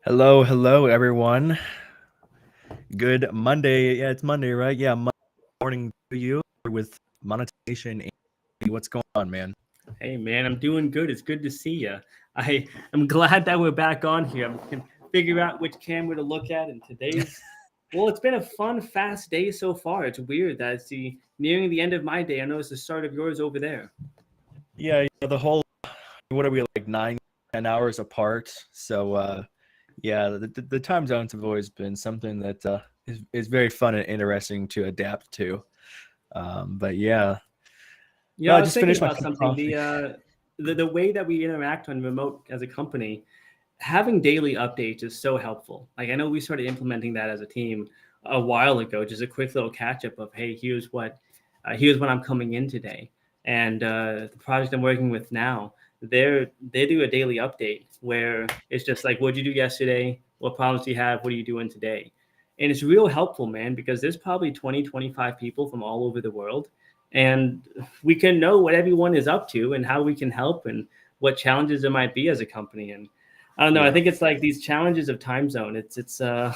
Hello, everyone. Good Monday. Yeah, it's Monday, right? Yeah, Monday morning to you with monetization. What's going on, man? Hey man, I'm doing good. It's good to see you. I'm glad that we're back on here. I can figure out which camera to look at. And it's been a fun, fast day so far. It's weird that it's nearing the end of my day. I know it's the start of yours over there. Yeah, the whole, what are we, like 9, 10 hours apart? So, yeah, the time zones have always been something that is very fun and interesting to adapt to. But yeah, I I was just thinking finished my about cup of something. coffee. The way that we interact on remote as a company, having daily updates is so helpful. Like I know we started implementing that as a team a while ago. Just a quick little catch up of, hey, here's what I'm coming in today. And the project I'm working with now, they do a daily update where it's just like, what'd you do yesterday? What problems do you have? What are you doing today? And it's real helpful, man, because there's probably 20, 25 people from all over the world. And we can know what everyone is up to and how we can help and what challenges there might be as a company. And I don't know. I Yeah. think it's like these challenges of time zone. It's an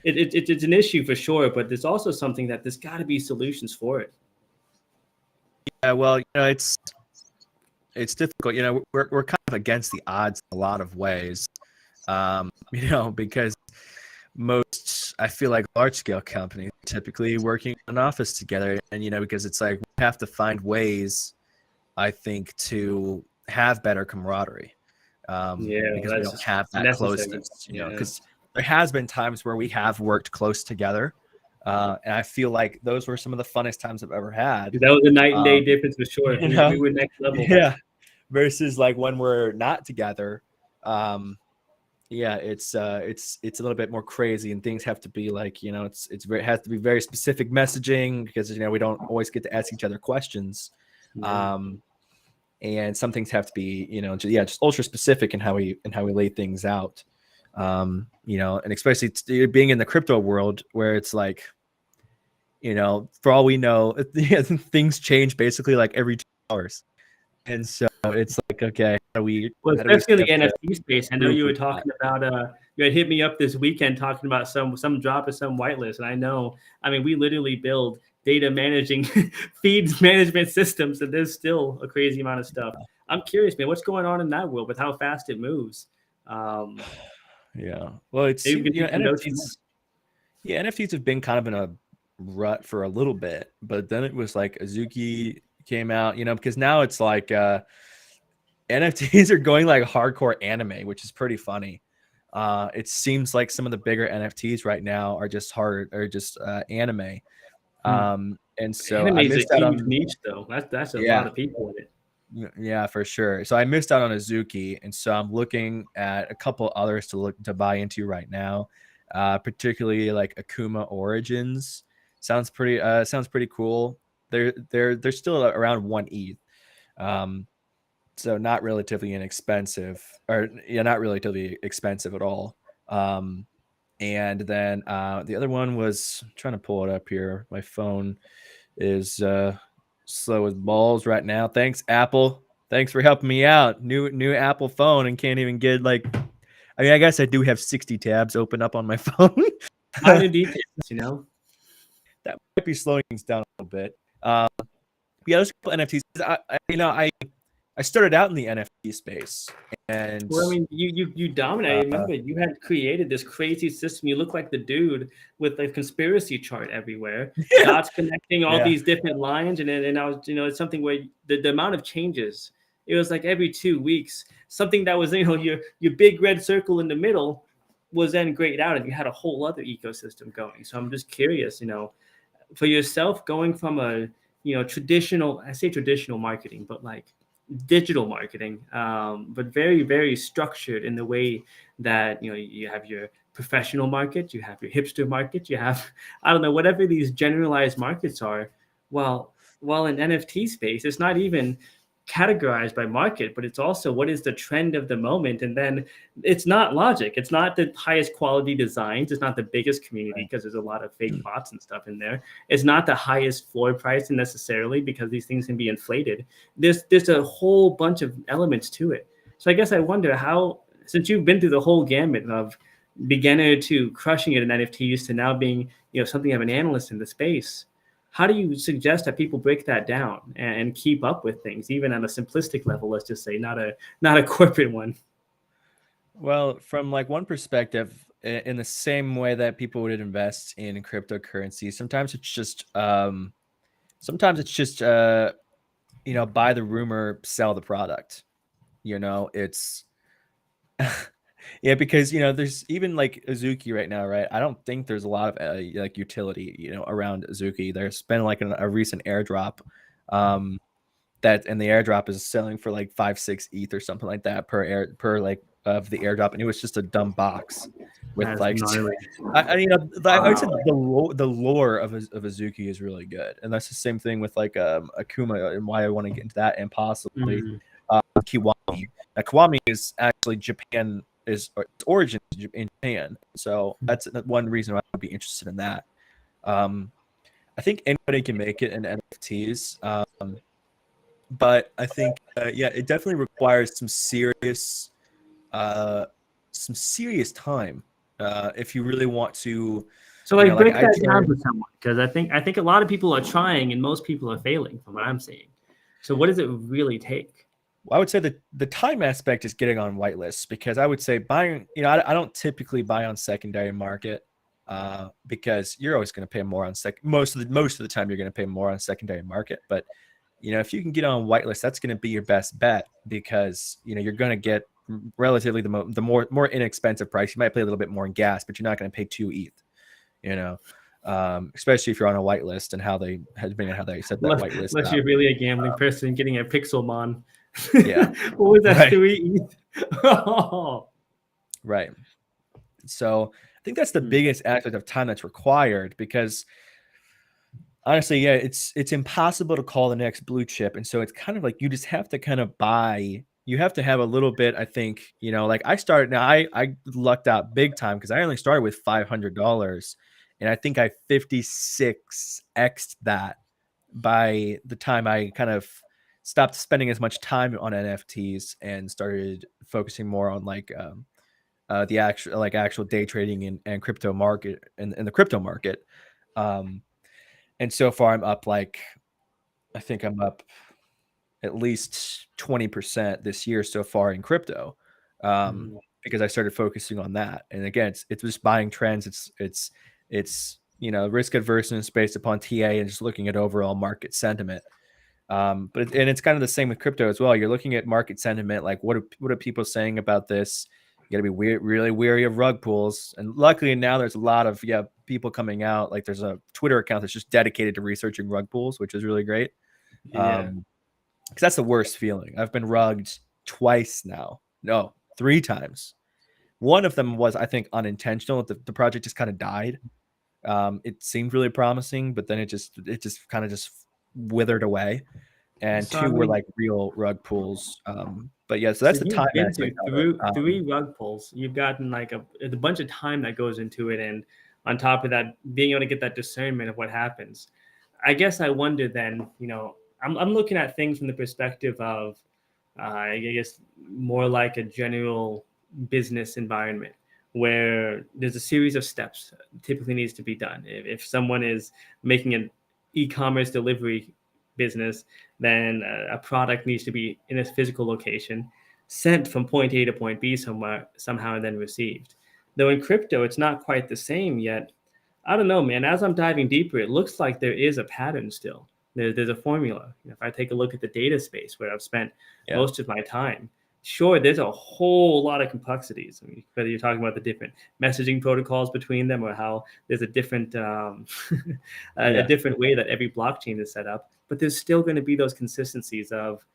issue for sure, but there's also something that there's got to be solutions for it. Yeah, well, it's difficult. We're kind of against the odds in a lot of ways. Because I feel like large scale companies typically working in an office together, and because it's like we have to find ways, I think, to have better camaraderie, Yeah, because we that's don't just have that necessary. closeness, Yeah, because there has been times where we have worked close together, and I feel like those were some of the funnest times I've ever had. that was a night and day Um, difference for sure. you We know, were next level. yeah, versus like when we're not together. Yeah, it's a little bit more crazy, and things have to be like, it has to be very specific messaging, because we don't always get to ask each other questions. Yeah. um and some things have to be, just ultra specific in how we lay things out. And especially being in the crypto world, where it's like, for all we know, things change basically like every 2 hours, and so it's like, okay, Well, how do we especially in set the up to NFT space. I know prove you for were that? talking about you had hit me up this weekend talking about some drop of some whitelist. And I mean, we literally build data managing feeds management systems, and there's still a crazy amount of stuff. I'm curious, man, what's going on in that world with how fast it moves? Um, Yeah. Well, it Maybe we seems, can take some notes from that. NFTs have been kind of in a rut for a little bit, but then it was like Azuki came out, because now it's like NFTs are going like hardcore anime, which is pretty funny. It seems like some of the bigger NFTs right now are just anime. And so Anime I is a missed out huge on, niche, though. That's a yeah, lot of people in it. yeah, for sure. So I missed out on Azuki, and so I'm looking at a couple others to buy into right now, particularly like Akuma Origins. Sounds pretty cool. They're still around 1 ETH, so not relatively inexpensive, or yeah, not relatively expensive at all. And then the other one was, I'm trying to pull it up here. My phone is slow as balls right now. Thanks, Apple. Thanks for helping me out. New Apple phone, and can't even get like. I mean, I guess I do have 60 tabs open up on my phone. Minor details. That might be slowing things down a little bit. Yeah, there's a couple NFTs. I started out in the NFT space, and Well, I mean, you dominate. I uh, remember you had created this crazy system. You look like the dude with the conspiracy chart everywhere, yeah, dots connecting all yeah, these different lines, and I was, it's something where the amount of changes. It was like every 2 weeks, something that was, your big red circle in the middle was then grayed out, and you had a whole other ecosystem going. So I'm just curious, for yourself, going from a traditional, I say traditional marketing, but like digital marketing, but very, very structured in the way that you have your professional market, you have your hipster market, you have I don't know, whatever these generalized markets are. While in NFT space, it's not even categorized by market, but it's also what is the trend of the moment. And then it's not logic, it's not the highest quality designs, it's not the biggest community right. because there's a lot of fake bots and stuff in there. It's not the highest floor price necessarily, because these things can be inflated. There's a whole bunch of elements to it. So I guess I wonder since you've been through the whole gamut of beginner to crushing it in NFTs to now being, something of an analyst in the space, how do you suggest that people break that down and keep up with things, even on a simplistic level? Let's just say, not a corporate one. Well, from like one perspective, in the same way that people would invest in cryptocurrency, sometimes it's just buy the rumor, sell the product. It's yeah, because there's even like Azuki right now, right? I don't think there's a lot of like utility, around Azuki. There's been like a recent airdrop, and the airdrop is selling for like 5-6 ETH or something like that per like of the airdrop, and it was just a dumb box with That's like gnarly. I would say the lore of Azuki is really good, and that's the same thing with like Akuma, and why I want to get into that, and possibly Kiwami. Now, Kiwami is actually Japan, its origin in Japan, so that's one reason why I'd be interested in that. I think anybody can make it in NFTs, but I think it definitely requires some serious time if you really want to. So like break that down for someone, because I think a lot of people are trying and most people are failing from what I'm seeing. So what does it really take? Well, I would say that the time aspect is getting on whitelists, because I would say buying, I don't typically buy on secondary market because you're always going to pay more on most of the time you're going to pay more on secondary market. But if you can get on whitelist, that's going to be your best bet, because you're going to get relatively the more inexpensive price. You might pay a little bit more in gas, but you're not going to pay 2 ETH. Especially if you're on a whitelist, and how they set that whitelist. Unless you're really a gambling person getting a Pixelmon. Yeah. What was that? 2 ETH? Right. So I think that's the biggest aspect of time that's required, because honestly, yeah, it's impossible to call the next blue chip. And so it's kind of like you just have to kind of buy. You have to have a little bit, I think, like I started now, I lucked out big time, because I only started with $500, and I think I 56x'd that by the time I kind of stopped spending as much time on NFTs and started focusing more on like the actual day trading and crypto market and the crypto market. And so far I'm up I think I'm up at least 20% this year so far in crypto, because I started focusing on that. And again, it's just buying trends. It's risk averseness based upon TA and just looking at overall market sentiment. But it's kind of the same with crypto as well. You're looking at market sentiment, like what are people saying about this? You got to be really wary of rug pulls. And luckily now there's a lot of people coming out. Like there's a Twitter account that's just dedicated to researching rug pulls, which is really great. Yeah. Because that's the worst feeling. I've been rugged twice now. No, 3 times. One of them was, I think, unintentional. The project just kind of died. It seemed really promising, but then it just kind of just withered away. And So, 2 were like real rug pulls. But yeah, so that's the time aspect of it. 3 rug pulls. You've gotten like a bunch of time that goes into it, and on top of that, being able to get that discernment of what happens. I guess I wonder then, I'm looking at things from the perspective of, I guess, more like a general business environment where there's a series of steps typically needs to be done. If someone is making an e-commerce delivery business, then a product needs to be in a physical location, sent from point A to point B somehow, and then received. Though in crypto, it's not quite the same yet. I don't know, man. As I'm diving deeper, it looks like there is a pattern still. There's a formula. If I take a look at the data space where I've spent most of my time, sure, there's a whole lot of complexities. I mean, whether you're talking about the different messaging protocols between them, or how there's a different a different way that every blockchain is set up, but there's still going to be those consistencies of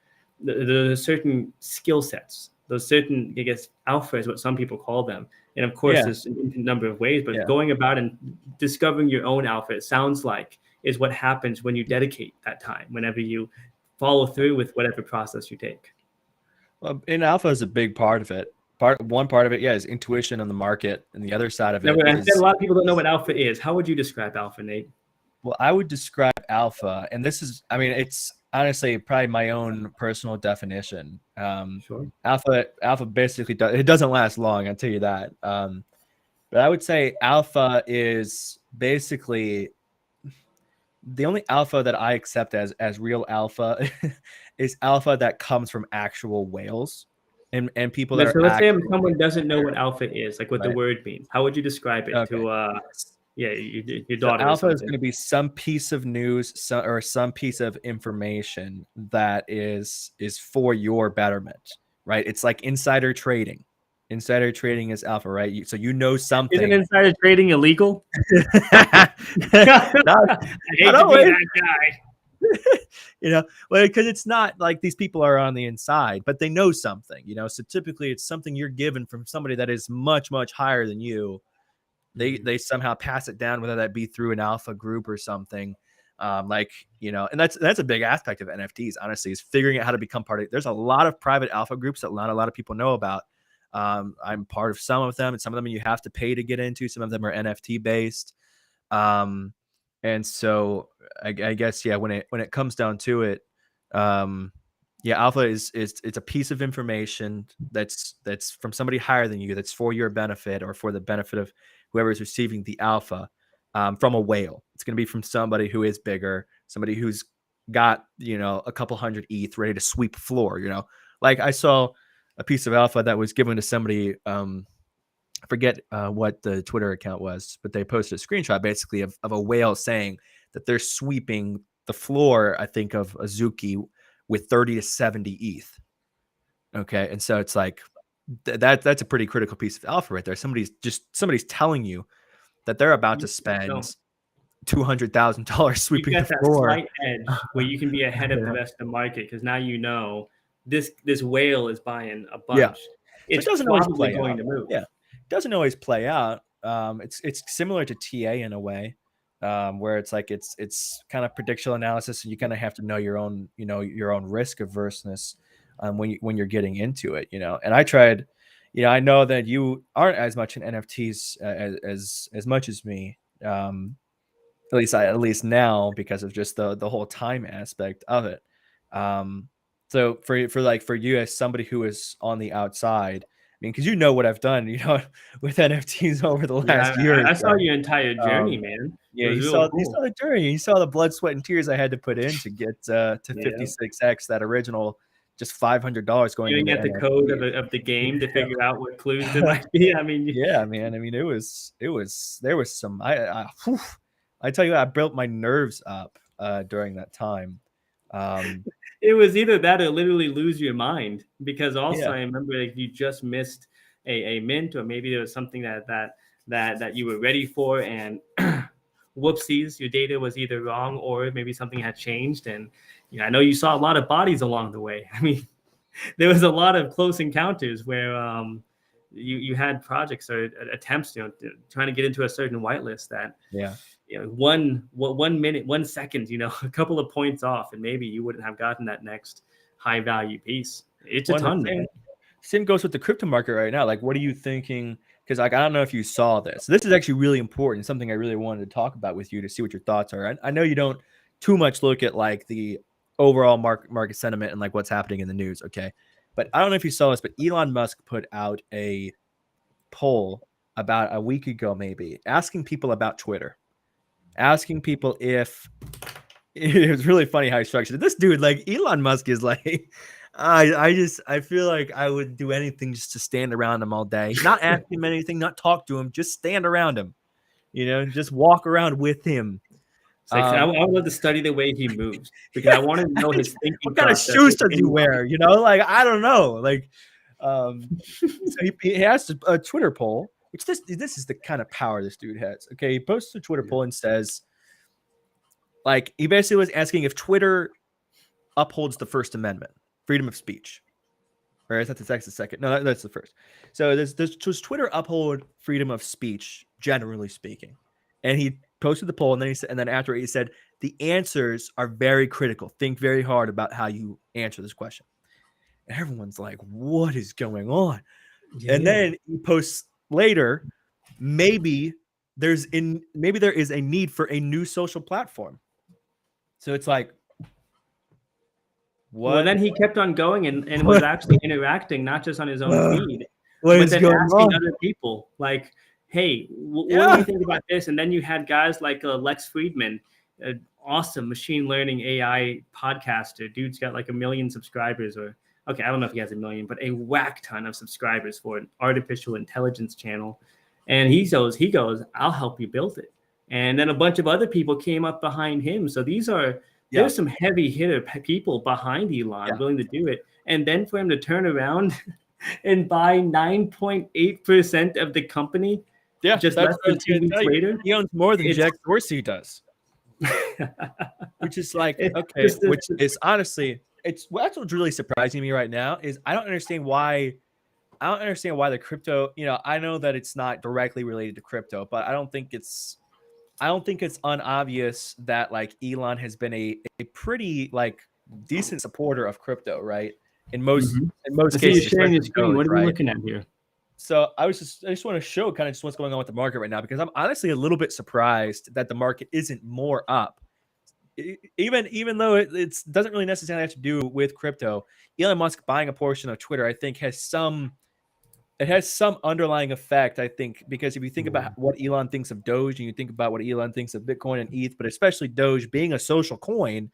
the certain skill sets, those certain, I guess, alpha is what some people call them. And of course, there's a number of ways, but going about and discovering your own alpha, it sounds like, is what happens when you dedicate that time, whenever you follow through with whatever process you take. Well, and alpha is a big part of it. One part of it, is intuition on the market, and the other side of it is, a lot of people don't know what alpha is. How would you describe alpha, Nate? Well, I would describe alpha, and this is, I mean, honestly probably my own personal definition. Sure. Alpha basically it doesn't last long, I'll tell you that. But I would say alpha is basically the only alpha that I accept as real alpha is alpha that comes from actual whales and people that are So let's say actually someone doesn't know what alpha is, like what the right. word means. How would you describe it Okay. to yeah, your So daughter or alpha is something? going to be some piece of news or some piece of information that is for your betterment, right? It's like insider trading. Insider trading is alpha, right? So you know Isn't something. insider trading illegal? not, I not hate to be always, that guy. well, because it's not like these people are on the inside, but they know something. So typically it's something you're given from somebody that is much, much higher than you. They somehow pass it down, whether that be through an alpha group or something. And that's a big aspect of NFTs, honestly, is figuring out how to become part of it. There's a lot of private alpha groups that not a lot of people know about. I'm part of some of them, and some of them you have to pay to get into. Some of them are NFT based. Um, and so I guess, yeah, when it comes down to it, yeah, alpha is it's a piece of information that's from somebody higher than you, that's for your benefit or for the benefit of whoever is receiving the alpha, from a whale. It's going to be from somebody who is bigger, somebody who's got a couple hundred ETH ready to sweep floor. Like I saw a piece of alpha that was given to somebody. I forget what the Twitter account was, but they posted a screenshot basically of a whale saying that they're sweeping the floor, I think, of Azuki with 30 to 70 ETH. Okay. And so it's like that's a pretty critical piece of alpha right there. Somebody's telling you that they're about to No, spend $200,000 you've sweeping the got that floor. slight edge where you can be ahead of the rest of the market because now you know this whale is buying a Yeah. bunch. So it It's doesn't always probably play going out. to move. Yeah. It doesn't always play out. It's similar to TA in a way, where it's like it's kind of predictional analysis, and you kind of have to know your own risk averseness, when you're getting into it. And I tried, I know that you aren't as much in NFTs as much as me. At least now, because of just the whole time aspect of it. So for you as somebody who is on the outside, I mean, because what I've done, with NFTs over the Yeah, last year or I saw so. your entire journey, Um, man. It yeah, was you real saw cool. the journey, you saw the blood, sweat, and tears I had to put in to get to Yeah. 56x that original, just $500 going Staring into at the code NFTs. of the game to figure out what clues there might be. I mean, Yeah, man. I mean, there was some, I tell you, I built my nerves up during that time. Um, it was either that or literally lose your mind because also yeah, I remember like you just missed a mint or maybe there was something that you were ready for and whoopsies, your data was either wrong or maybe something had changed. And I know you saw a lot of bodies along the way. I mean, there was a lot of close encounters where you had projects or attempts, trying to get into a certain whitelist that yeah. 1 minute, 1 second, a couple of points off, and maybe you wouldn't have gotten that next high value piece. It's a Well, the ton, same man. same goes with the crypto market right now. Like, what are you thinking? Because like, I don't know if you saw this. This is actually really important. Something I really wanted to talk about with you to see what your thoughts are. I know you don't too much look at like the overall market sentiment and like what's happening in the news. Okay, but I don't know if you saw this, but Elon Musk put out a poll about a week ago, maybe, asking people about Twitter, asking people if it was really funny how he structured it. This dude, like Elon Musk, is like, I feel like I would do anything just to stand around him all day, not ask him anything, not talk to him, just stand around him, just walk around with him. It's like I would love to study the way he moves because I want to know his thinking What kind of process. shoes does he wear? Like I don't know. Like, so he has a Twitter poll, which this is the kind of power this dude has. Okay, he posts a Twitter poll and says, like, he basically was asking if Twitter upholds the First Amendment, freedom of speech. Or is that the second? No, that's the first. So does Twitter uphold freedom of speech, generally speaking? And he posted the poll, and then he said, and then after he said, the answers are very critical. Think very hard about how you answer this question. And everyone's like, what is going on? And Yeah. then he posts later, maybe there is a need for a new social platform. So it's like, Well, What? then he kept on going and was actually interacting, not just on his own feed, What but is then going asking on? other people, like, hey, what do Yeah. you think about this? And then you had guys like Lex Friedman, an awesome machine learning AI podcaster. Dude's got like 1 million subscribers, or okay, I don't know if he has 1 million, but a whack ton of subscribers for an artificial intelligence channel. And he goes, I'll help you build it. And then a bunch of other people came up behind him. So Yeah. there's some heavy hitter people behind Elon Yeah. willing to do it. And then for him to turn around and buy 9.8% of the company Yeah. just That's less what I than was 2 going to weeks tell you. later, He owns more than it's Jack Dorsey does, which is like, it's okay, just which is honestly, that's what's really surprising me right now is I don't understand why the crypto, I know that it's not directly related to crypto, but I don't think it's unobvious that like Elon has been a pretty like decent supporter of crypto, right? In most Mhm. I see you cases, sharing your especially screen. Doge, What are we right? looking at here? So I just want to show kind of just what's going on with the market right now, because I'm honestly a little bit surprised that the market isn't more up. Even though it doesn't really necessarily have to do with crypto. Elon Musk buying a portion of Twitter, I think, has some underlying effect, I think, because if you think about what Elon thinks of Doge and you think about what Elon thinks of Bitcoin and ETH, but especially Doge being a social coin,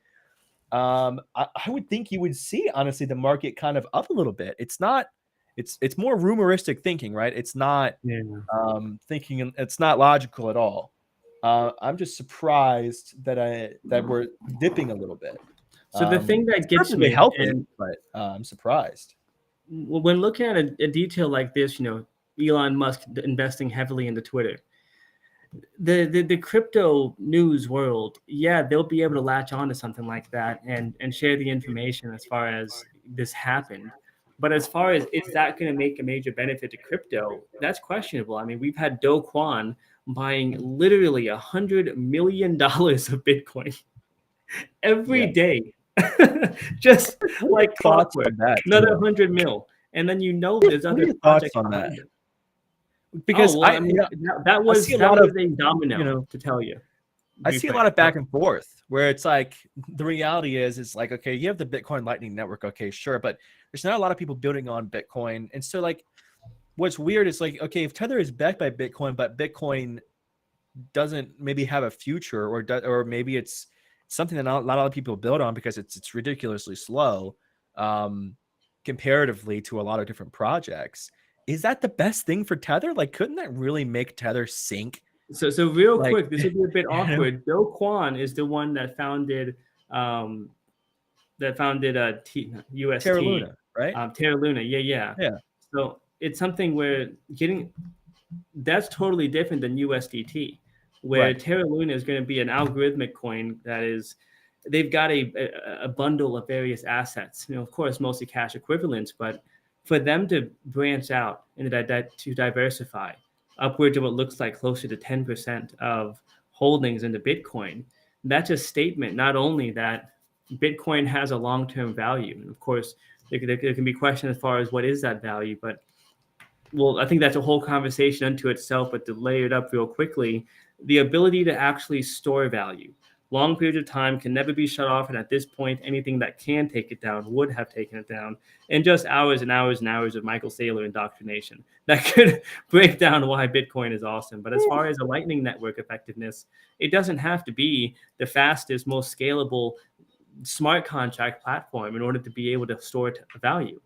I would think you would see, honestly, the market kind of up a little bit. It's not, it's more rumoristic thinking, right? It's not Yeah. thinking, it's not logical at all. I'm just surprised that we're dipping a little bit. So the thing It's that gets perfectly me, healthy, and but I'm surprised. when looking at a detail like this, Elon Musk investing heavily into Twitter, the crypto news world, yeah, they'll be able to latch on to something like that and share the information as far as this happened. But as far as is that going to make a major benefit to crypto, that's questionable. I mean, we've had Do Kwon buying literally $100 million of Bitcoin every Yeah. day, just What are your like thoughts clockwork. on that Another too? 100 mil, and then there's What are other your thoughts projects on that? behind it. Because Oh well, I mean, that I was see a lot of, a you domino, know, to tell you. I Be see a lot fair, of back and forth where it's like the reality is like, okay, you have the Bitcoin Lightning Network, okay, sure, but there's not a lot of people building on Bitcoin. And so like what's weird is like, okay, if Tether is backed by Bitcoin, but Bitcoin doesn't maybe have a future, or maybe it's something that not a lot of people build on because it's ridiculously slow, um, comparatively to a lot of different projects. Is that the best thing for Tether? Like, couldn't that really make Tether sink? so real Like, quick, this will be a bit you know, awkward. Do Kwon is the one that founded um, Terra UST, Luna, right? Terra Luna. Yeah, yeah. Yeah, So it's something where that's totally different than USDT, where right. Terra Luna is going to be an algorithmic coin that is, they've got a bundle of various assets, of course, mostly cash equivalents, but for them to branch out and to diversify upwards of what looks like closer to 10% of holdings into Bitcoin, that's a statement not only that Bitcoin has a long-term value, and of course, there can be questions as far as what is that value, but well, I think that's a whole conversation unto itself, but to lay it up real quickly, the ability to actually store value. Long periods of time can never be shut off. And at this point, anything that can take it down would have taken it down. And just hours and hours and hours of Michael Saylor indoctrination that could break down why Bitcoin is awesome. But as far as a Lightning Network effectiveness, it doesn't have to be the fastest, most scalable smart contract platform in order to be able to store value.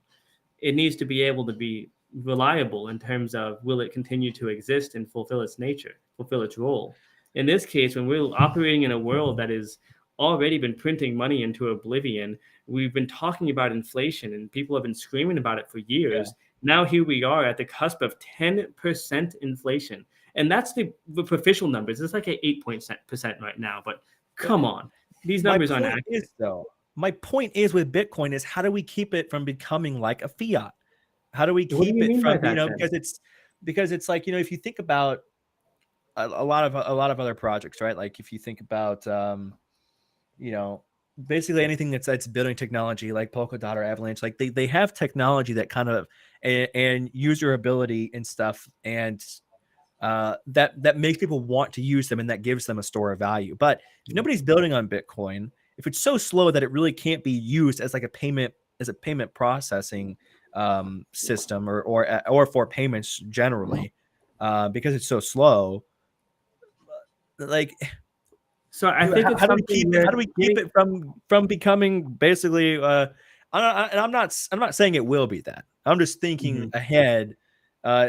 It needs to be able to be reliable in terms of will it continue to exist and fulfill its nature, fulfill its role. In this case, when we're operating in a world that has already been printing money into oblivion, we've been talking about inflation and people have been screaming about it for Yeah. years. Now here we are at the cusp of 10% inflation. And that's the official numbers. It's like at 8% right now, but come on. These My numbers aren't point accurate. is though, my point is with Bitcoin is how do we keep it from becoming like a fiat? How do we What do keep you it mean by from, that then? because it's like, if you think about a lot of other projects, right? Like if you think about, you know, basically anything that's building technology like Polkadot or Avalanche, like they have technology that kind of, and user ability and stuff. And that makes people want to use them, and that gives them a store of value. But if nobody's building on Bitcoin, so slow that it really can't be used as like a payment processing system or for payments generally, because it's so slow, like So I think it's how do we something keep it? where How do we keep it from becoming basically? I'm not saying it will be that. I'm just thinking ahead,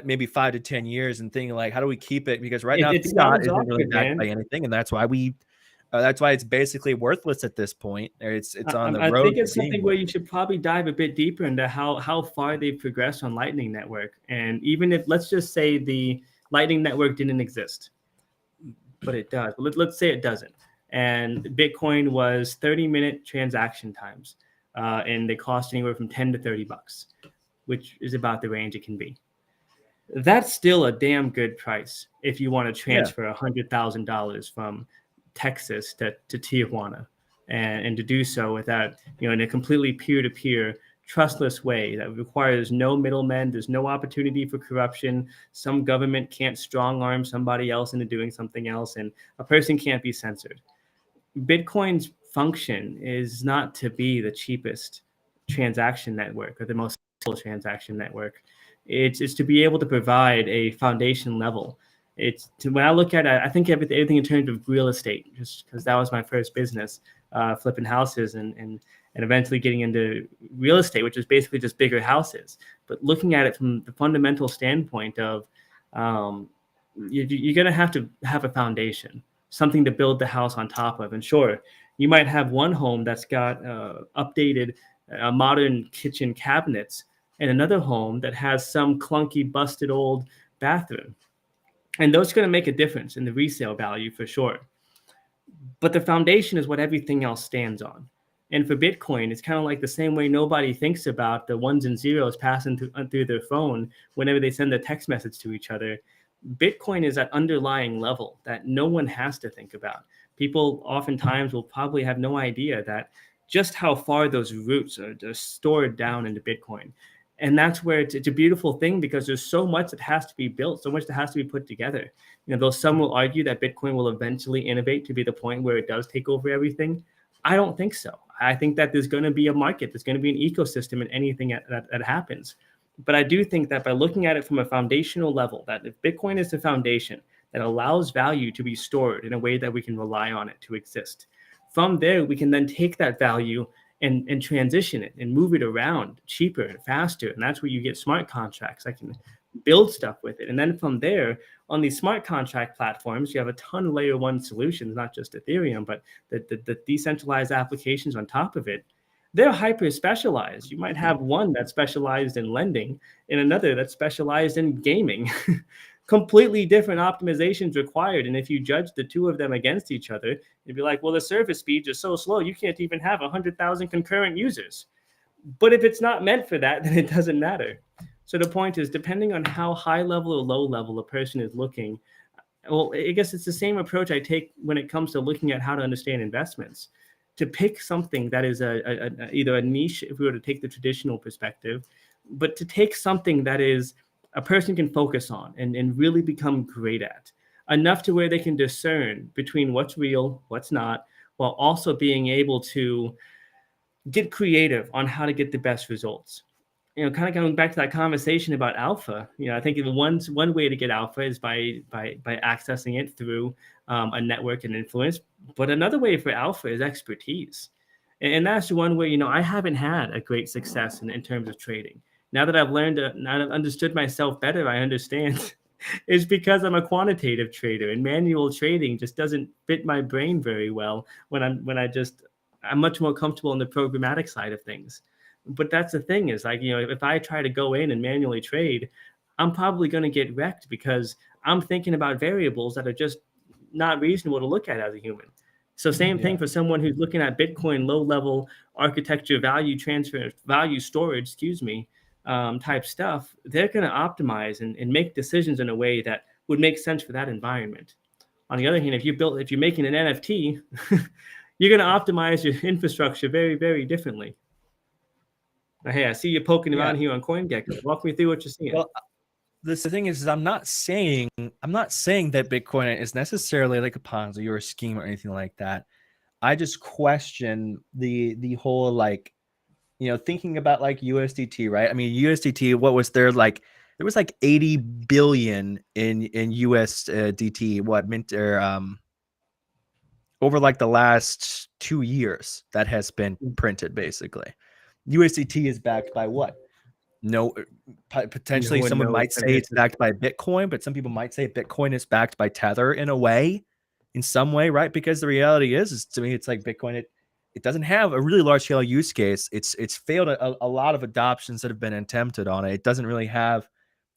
maybe 5 to 10 years, and thinking like, how do we keep it? Because right now it fiat sounds isn't really awkward, backed by man. anything, and that's why it's basically worthless at this point. Or it's on the I road think to it's being something where you worthless. should probably dive a bit deeper into how far they've progressed on Lightning Network. And even if, let's just say the Lightning Network didn't exist, but it does. But let's say it doesn't. And Bitcoin was 30-minute transaction times, and they cost anywhere from 10 to $30, which is about the range it can be. That's still a damn good price if you want to Yeah. transfer $100,000 from Texas to Tijuana, and to do so without, in a completely peer-to-peer trustless way that requires no middlemen. There's no opportunity for corruption. Some government can't strong arm somebody else into doing something else, and a person can't be censored. Bitcoin's function is not to be the cheapest transaction network or the most transaction network. It's to be able to provide a foundation level. When I look at it, I think everything in terms of real estate, just because that was my first business, flipping houses and eventually getting into real estate, which is basically just bigger houses. But looking at it from the fundamental standpoint of, you're going to have a foundation, something to build the house on top of. And sure, you might have one home that's got updated modern kitchen cabinets, and another home that has some clunky, busted old bathroom. And those are going to make a difference in the resale value for sure. But the foundation is what everything else stands on. And for Bitcoin, it's kind of like the same way nobody thinks about the ones and zeros passing through their phone whenever they send a text message to each other. Bitcoin is that underlying level that no one has to think about. People oftentimes will probably have no idea that just how far those roots are stored down into Bitcoin. And that's where it's a beautiful thing, because there's so much that has to be built, so much that has to be put together. Though some will argue that Bitcoin will eventually innovate to be the point where it does take over everything, I don't think so. I think that there's going to be a market, there's going to be an ecosystem in anything that happens. But I do think that by looking at it from a foundational level, that if Bitcoin is the foundation that allows value to be stored in a way that we can rely on it to exist, from there, we can then take that value and transition it and move it around cheaper and faster. And that's where you get smart contracts. I can build stuff with it. And then from there, on these smart contract platforms, you have a ton of layer one solutions, not just Ethereum, but the decentralized applications on top of it. They're hyper specialized. You might have one that's specialized in lending and another that's specialized in gaming. Completely different optimizations required. And if you judge the two of them against each other, you'd be like, well, the service speeds are so slow, you can't even have 100,000 concurrent users. But if it's not meant for that, then it doesn't matter. So the point is, depending on how high level or low level a person is looking, well, I guess it's the same approach I take when it comes to looking at how to understand investments. To pick something that is either a niche, if we were to take the traditional perspective, but to take something that is a person can focus on and really become great at, enough to where they can discern between what's real, what's not, while also being able to get creative on how to get the best results. Kind of going back to that conversation about alpha, I think one way to get alpha is by accessing it through a network and influence. But another way for alpha is expertise. And that's one way, I haven't had a great success in terms of trading. Now that I've learned, now that I've understood myself better, I understand it's because I'm a quantitative trader, and manual trading just doesn't fit my brain very well I'm much more comfortable in the programmatic side of things. But that's the thing is, like, if I try to go in and manually trade, I'm probably going to get wrecked because I'm thinking about variables that are just not reasonable to look at as a human. So same thing for someone who's looking at Bitcoin low level architecture, value transfer, value storage, type stuff. They're going to optimize and make decisions in a way that would make sense for that environment. On the other hand, if you're making an NFT, you're going to optimize your infrastructure very, very differently. Now, hey, I see you poking around here on CoinGecko. Walk me through what you're seeing. Well, the thing is I'm not saying that Bitcoin is necessarily like a Ponzi or a scheme or anything like that. I just question the whole like, thinking about like USDT, right? I mean, USDT, what was there like? There was like 80 billion in USDT, what mint or over like the last 2 years that has been printed basically. USDT is backed by what? No, No potentially one someone knows. might say it's backed by Bitcoin, but some people might say Bitcoin is backed by Tether in a way, in some way, right? Because the reality is to me, it's like Bitcoin, it doesn't have a really large scale use case. It's failed a lot of adoptions that have been attempted on it. It doesn't really have,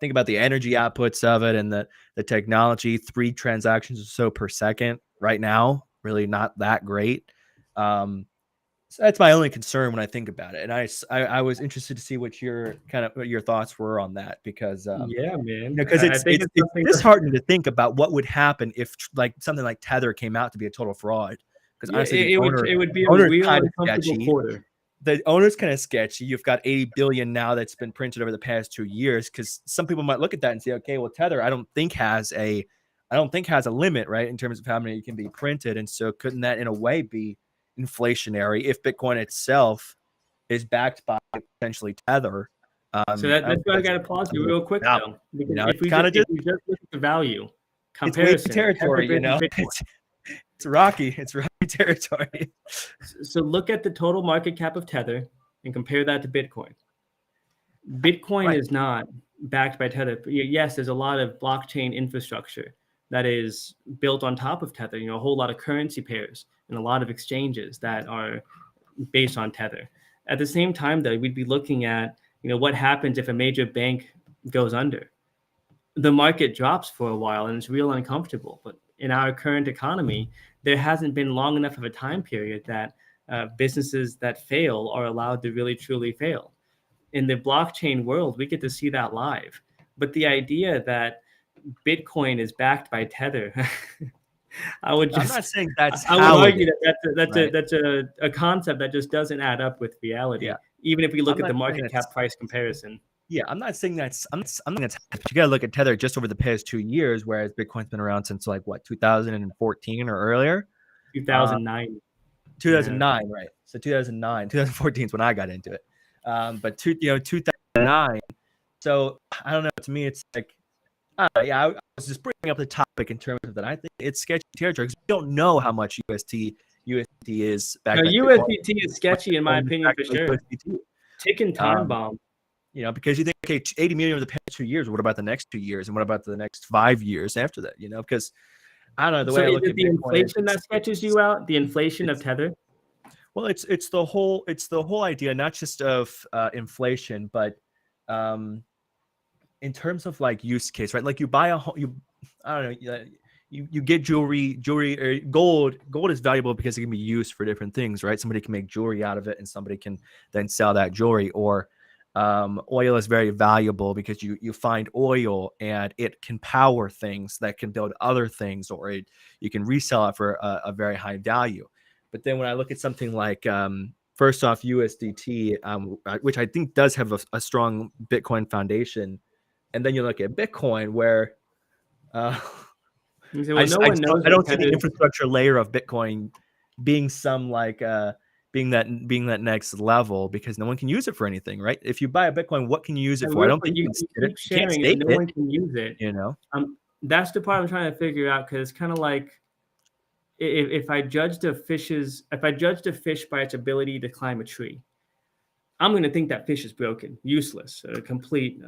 think about the energy outputs of it and the technology, 3 transactions or so per second right now, really not that great. So that's my only concern when I think about it. And I was interested to see what your thoughts were on that, because Yeah, man. because I think it's it's something that, disheartening to think about what would happen if like something like Tether came out to be a total fraud. Because yeah, honestly, it would be a owner's real kind of uncomfortable sketchy. quarter. The owner's kind of sketchy. You've got 80 billion now that's been printed over the past 2 years. Because some people might look at that and say, okay, well, Tether, I don't think has a limit, right, in terms of how many can be printed. And so couldn't that in a way be inflationary if Bitcoin itself is backed by potentially Tether? So I that's don't why think I that's gotta pause you something real quick about. though, because if It's we kind just of if just we just look at the value it's wavy comparison, Tether territory, versus Bitcoin. It's rocky. It's rocky territory. So look at the total market cap of Tether and compare that to Bitcoin. Bitcoin Right. is not backed by Tether. Yes, there's a lot of blockchain infrastructure that is built on top of Tether. A whole lot of currency pairs and a lot of exchanges that are based on Tether. At the same time, though, we'd be looking at what happens if a major bank goes under. The market drops for a while and it's real uncomfortable. But in our current economy, there hasn't been long enough of a time period that businesses that fail are allowed to really truly fail. In the blockchain world, we get to see that live. But the idea that Bitcoin is backed by Tether, I would I'm not just, saying that's I would how it argue is, that right? that's a concept that just doesn't add up with reality. Yeah. Even if we look I'm at the not saying market that's cap price comparison. yeah, I'm not saying that's I'm not that's but you gotta look at Tether just over the past 2 years, whereas Bitcoin's been around since like what, 2014 or earlier? Uh 2009. Yeah. 2009, right. So 2009, 2014 is when I got into it. But 2009. So I don't know. To me, it's like, yeah, I was just bringing up the topic in terms of that. I think it's sketchy territory because we don't know how much USD is Now, backed by Bitcoin. USDT is sketchy in my Bitcoin is opinion backed for by sure. USDT. Ticking time Um, bomb. because you think, okay, 80 million over the past 2 years. What about the next 2 years? And what about the next 5 years after that? Because I don't know, the So way I is look it at the Bitcoin is inflation that sketches you out? The inflation of it's Tether? well, it's the whole idea, not just of inflation, but in terms of like use case, right? Like you buy a home, I don't know, you get jewelry or gold. Gold is valuable because it can be used for different things, right? Somebody can make jewelry out of it, and somebody can then sell that jewelry. Or oil is very valuable because you find oil and it can power things that can build other things, or you can resell it for a very high value. But then when I look at something like first off USDT, which I think does have a strong Bitcoin foundation, and then you look at Bitcoin, where uh, You say, I, well, just, no I, one just don't, knows I what don't see the Tether. infrastructure layer of Bitcoin being some like being that next level, because no one can use it for anything, right? If you buy a Bitcoin, what can you use it And for? I real don't quick, think you, you can you stake it. keep You can't sharing and stake no it. one can use it. You know, That's the part I'm trying to figure out, because it's kind of like if I judged if I judged a fish by its ability to climb a tree, I'm going to think that fish is broken, useless, complete.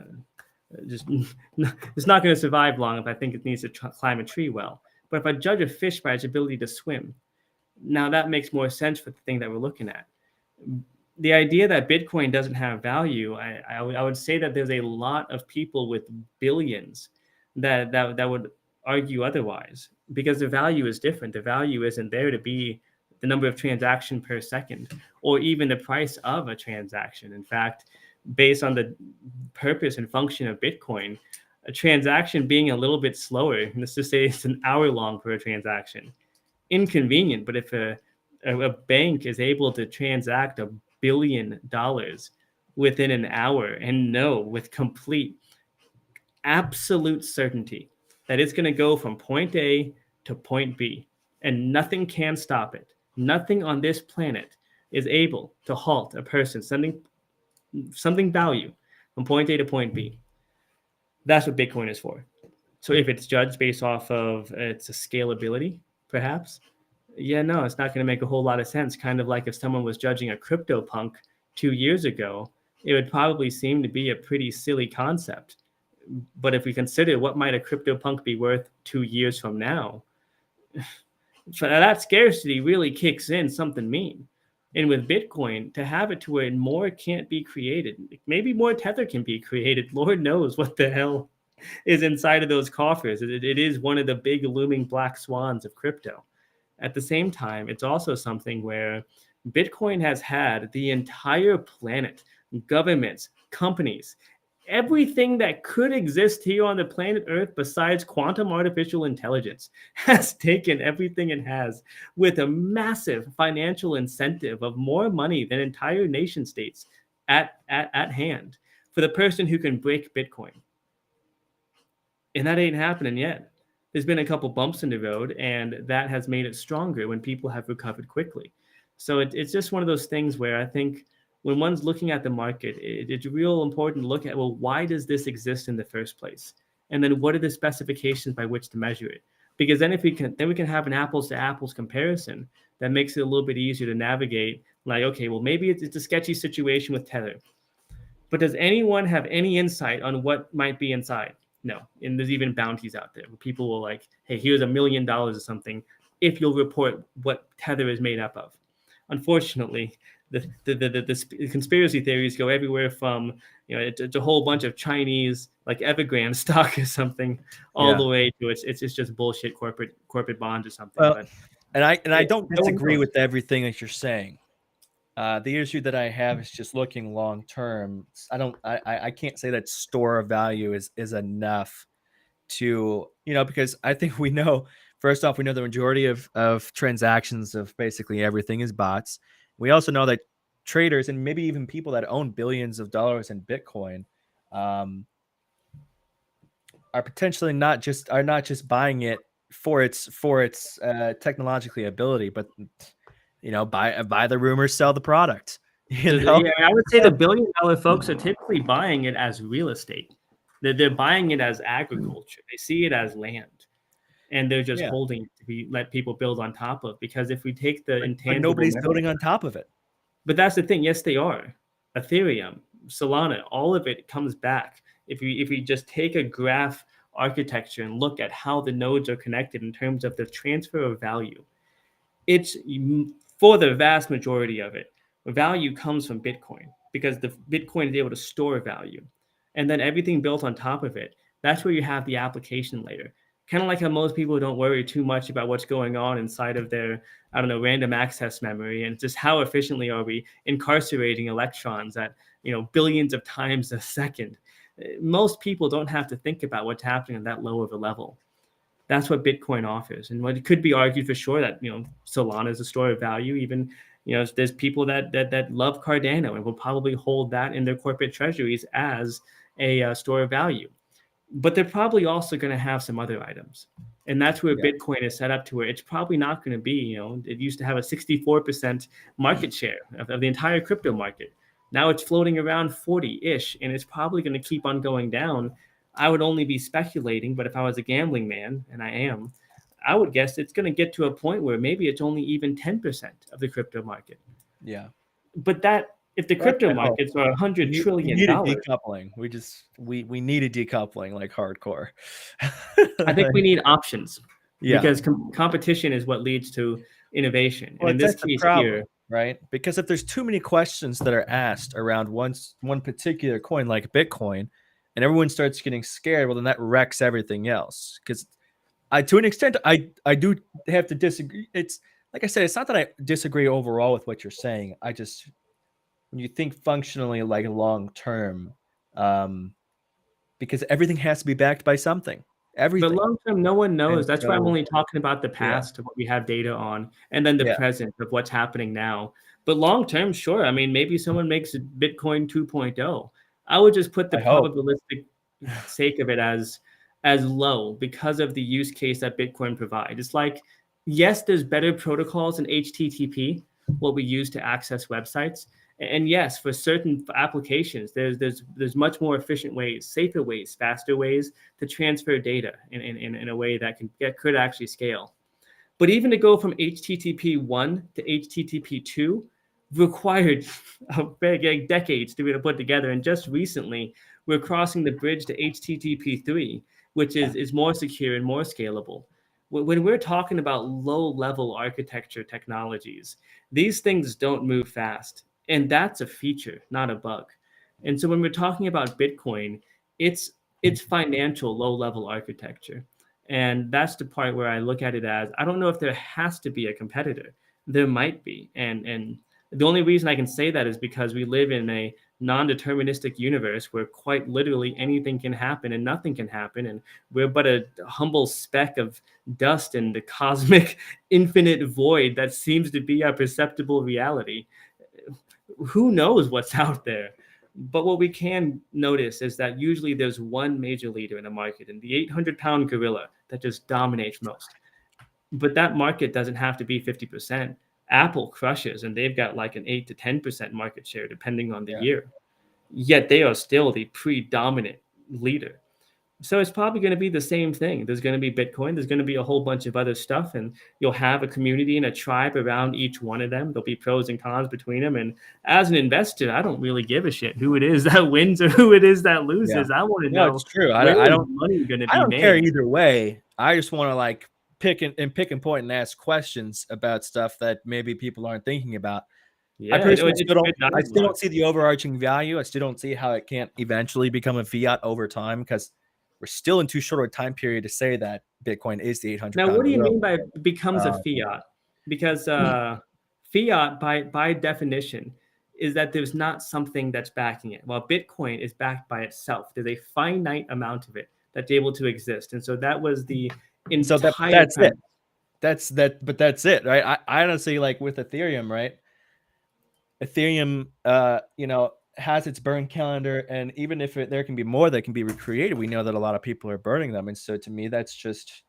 Just it's not going to survive long if I think it needs to climb a tree well. But if I judge a fish by its ability to swim, now that makes more sense for the thing that we're looking at. The idea that Bitcoin doesn't have value, I would say that there's a lot of people with billions that would argue otherwise, because the value is different. The value isn't there to be the number of transactions per second or even the price of a transaction. In fact, based on the purpose and function of Bitcoin, a transaction being a little bit slower, let's just say it's an hour long for a transaction, inconvenient. But if a bank is able to transact $1 billion within an hour and know with complete absolute certainty that it's going to go from point A to point B and nothing can stop it, Nothing on this planet is able to halt a person sending something value from point A to point B. That's what Bitcoin is for. So if it's judged based off of its scalability, perhaps, yeah, no, it's not going to make a whole lot of sense. Kind of like if someone was judging a CryptoPunk 2 years ago, it would probably seem to be a pretty silly concept. But if we consider what might a CryptoPunk be worth 2 years from now, that scarcity really kicks in something mean. And with Bitcoin, to have it to where more can't be created, maybe more Tether can be created. Lord knows what the hell is inside of those coffers. It is one of the big looming black swans of crypto. At the same time, it's also something where Bitcoin has had the entire planet, governments, companies, everything that could exist here on the planet Earth besides quantum artificial intelligence has taken everything it has with a massive financial incentive of more money than entire nation states at hand for the person who can break Bitcoin. And that ain't happening yet. There's been a couple bumps in the road, and that has made it stronger when people have recovered quickly. So it's just one of those things where I think when one's looking at the market, it's real important to look at, well, why does this exist in the first place? And then what are the specifications by which to measure it? Because then we can have an apples to apples comparison that makes it a little bit easier to navigate. Like, okay, well, maybe it's a sketchy situation with Tether, but does anyone have any insight on what might be inside? No. And there's even bounties out there where people will like, hey, here's $1 million or something if you'll report what Tether is made up of. Unfortunately, the conspiracy theories go everywhere from, it's a whole bunch of Chinese like Evergrande stock or something, all the way to it's just bullshit corporate bonds or something. Well, but I don't disagree with everything that you're saying. The issue that I have is just looking long term. I can't say that store of value is enough to, because I think we know, first off, we know the majority of transactions of basically everything is bots. We also know that traders and maybe even people that own billions of dollars in Bitcoin are potentially not just buying it for its technologically ability, but buy the rumors, sell the product. Yeah, I would say the $1 billion folks are typically buying it as real estate. They're buying it as agriculture. They see it as land, and they're just holding it to let people build on top of. Because if we take the intangible, but nobody's building on top of it. But that's the thing. Yes, they are. Ethereum, Solana, all of it comes back. If we just take a graph architecture and look at how the nodes are connected in terms of the transfer of value, it's for the vast majority of it, value comes from Bitcoin because the Bitcoin is able to store value. And then everything built on top of it, that's where you have the application layer. Kind of like how most people don't worry too much about what's going on inside of their, random access memory, and just how efficiently are we incarcerating electrons at, billions of times a second. Most people don't have to think about what's happening at that low of a level. That's what Bitcoin offers. And what it could be argued for sure that, Solana is a store of value. Even, there's people that love Cardano and will probably hold that in their corporate treasuries as a store of value. But they're probably also going to have some other items. And that's where Bitcoin is set up to where it's probably not going to be, it used to have a 64% market share of the entire crypto market. Now it's floating around 40-ish, and it's probably going to keep on going down. I would only be speculating, but if I was a gambling man, and I am, I would guess it's going to get to a point where maybe it's only even 10% of the crypto market. Yeah. But if the crypto markets are $100 trillion, we need a decoupling. We need a decoupling like hardcore. I think we need options. Yeah. Because competition is what leads to innovation. Well, and in this case here, right? Because if there's too many questions that are asked around one particular coin like Bitcoin, and everyone starts getting scared, well, then that wrecks everything else. Because to an extent, I do have to disagree. It's like I said, it's not that I disagree overall with what you're saying. I just, when you think functionally, like long term, because everything has to be backed by something. Everything. But long term, no one knows. And that's why I'm only talking about the past of what we have data on, and then the present of what's happening now. But long term, sure. I mean, maybe someone makes Bitcoin 2.0. I would just put the probabilistic sake of it as low because of the use case that Bitcoin provides. It's like yes, there's better protocols in HTTP, what we use to access websites. And yes, for certain applications, there's much more efficient ways, safer ways, faster ways to transfer data in a way that could actually scale. But even to go from HTTP 1 to HTTP 2 required decades to be able to put together. And just recently, we're crossing the bridge to HTTP 3, which is more secure and more scalable. When we're talking about low level architecture technologies, these things don't move fast. And that's a feature, not a bug. And so when we're talking about Bitcoin, it's financial low level architecture. And that's the part where I look at it as, I don't know if there has to be a competitor. There might be. And the only reason I can say that is because we live in a non-deterministic universe where quite literally anything can happen and nothing can happen. And we're but a humble speck of dust in the cosmic infinite void that seems to be our perceptible reality. Who knows what's out there? But what we can notice is that usually there's one major leader in a market, and the 800-pound gorilla that just dominates most. But that market doesn't have to be 50%. Apple crushes, and they've got like an 8 to 10% market share, depending on the Yeah. year. Yet they are still the predominant leader. So it's probably going to be the same thing. There's going to be Bitcoin. There's going to be a whole bunch of other stuff, and you'll have a community and a tribe around each one of them. There'll be pros and cons between them. And as an investor, I don't really give a shit who it is that wins or who it is that loses. I want to No, know it's true. where I is don't money going to I be don't care made. either way. I just want to like pick and point and ask questions about stuff that maybe people aren't thinking about. I Yeah, personally it's still a don't good I still dialogue. don't see the overarching value. I still don't see how it can't eventually become a fiat over time, because we're still in too short a time period to say that Bitcoin is the 800 Now, what pound do you gorilla. mean by becomes a Um, fiat? Because fiat, by definition, is that there's not something that's backing it. While Bitcoin is backed by itself, there's a finite amount of it that's able to exist, and so that was the so entire that's it. premise. But that's it, right? I honestly, like with Ethereum, right? Ethereum, has its burn calendar, and even if there can be more that can be recreated, we know that a lot of people are burning them, and so to me, that's just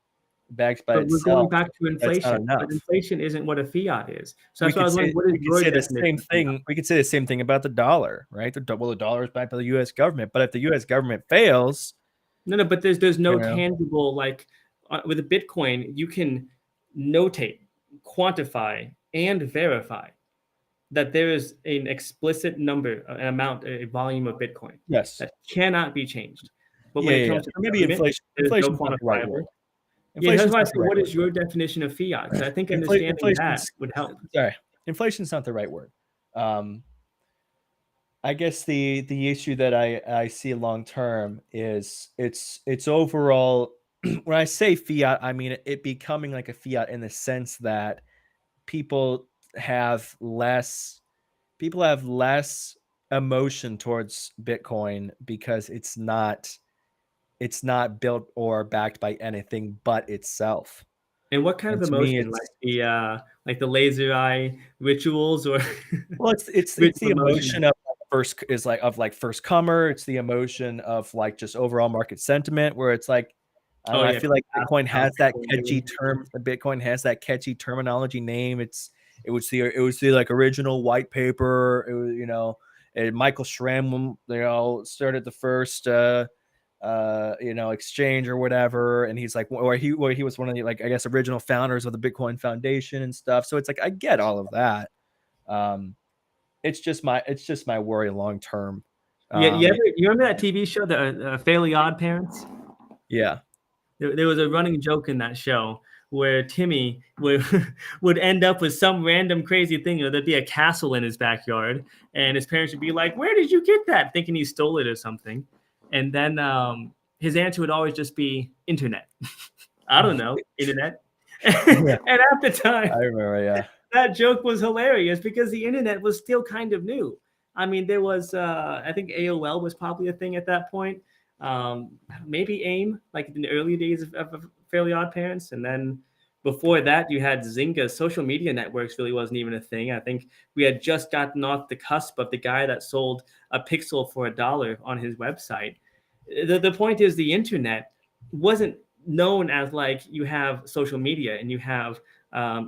backed by But we're going itself. back to That's not inflation. But enough. inflation isn't what a fiat is. So We that's why I could was wondering, say what is we could your say the definition same of fiat? thing. We could say the same thing about the dollar, right? The dollar is backed by the U.S. government, but if the U.S. government fails, No, but there's you no know, tangible, like with a Bitcoin, you can notate, quantify, and verify that there is an explicit number, an amount, a volume of Bitcoin yes, that cannot be changed. But yeah, when it yeah, yeah. comes to Or maybe government, inflation. there's no Inflation's not the right word. quantifiable. Yeah, that's Inflation's why I not the said, right what word. is your definition of fiat? Because I think understanding that Inflation's would help. sorry. Inflation's not the right word. Um, I guess the issue that I see long term is it's overall. When I say fiat, I mean it becoming like a fiat in the sense that people have less people have less emotion towards Bitcoin because it's not built or backed by anything but itself. And what kind And of to me, emotion, like the laser eye rituals, or well, it's the ritual emotion? emotion of first comer. It's the emotion of like just overall market sentiment, where it's like, I don't Oh know. I yeah, feel like Bitcoin how's has that Bitcoin catchy doing? term. Bitcoin has that catchy terminology name. It was the like original white paper. It was, and Michael Schramm, started the first exchange or whatever, and he's like, or he was one of the, like, I guess, original founders of the Bitcoin Foundation and stuff. So it's like I get all of that. Um, it's just my worry long term. Yeah, Um, you remember that TV show, the Fairly Odd Parents? yeah, There was a running joke in that show where Timmy would would end up with some random crazy thing. There'd be a castle in his backyard, and his parents would be like, "Where did you get that?" Thinking he stole it or something. And then his answer would always just be internet. I don't know, internet. yeah, And at the time, I remember. Yeah, that joke was hilarious because the internet was still kind of new. I mean, there was, I think AOL was probably a thing at that point. Maybe AIM, like in the early days of Fairly Odd Parents. And then before that, you had Zynga. Social media networks really wasn't even a thing. I think we had just gotten off the cusp of the guy that sold a pixel for $1 on his website. The point is, the internet wasn't known as like you have social media and you have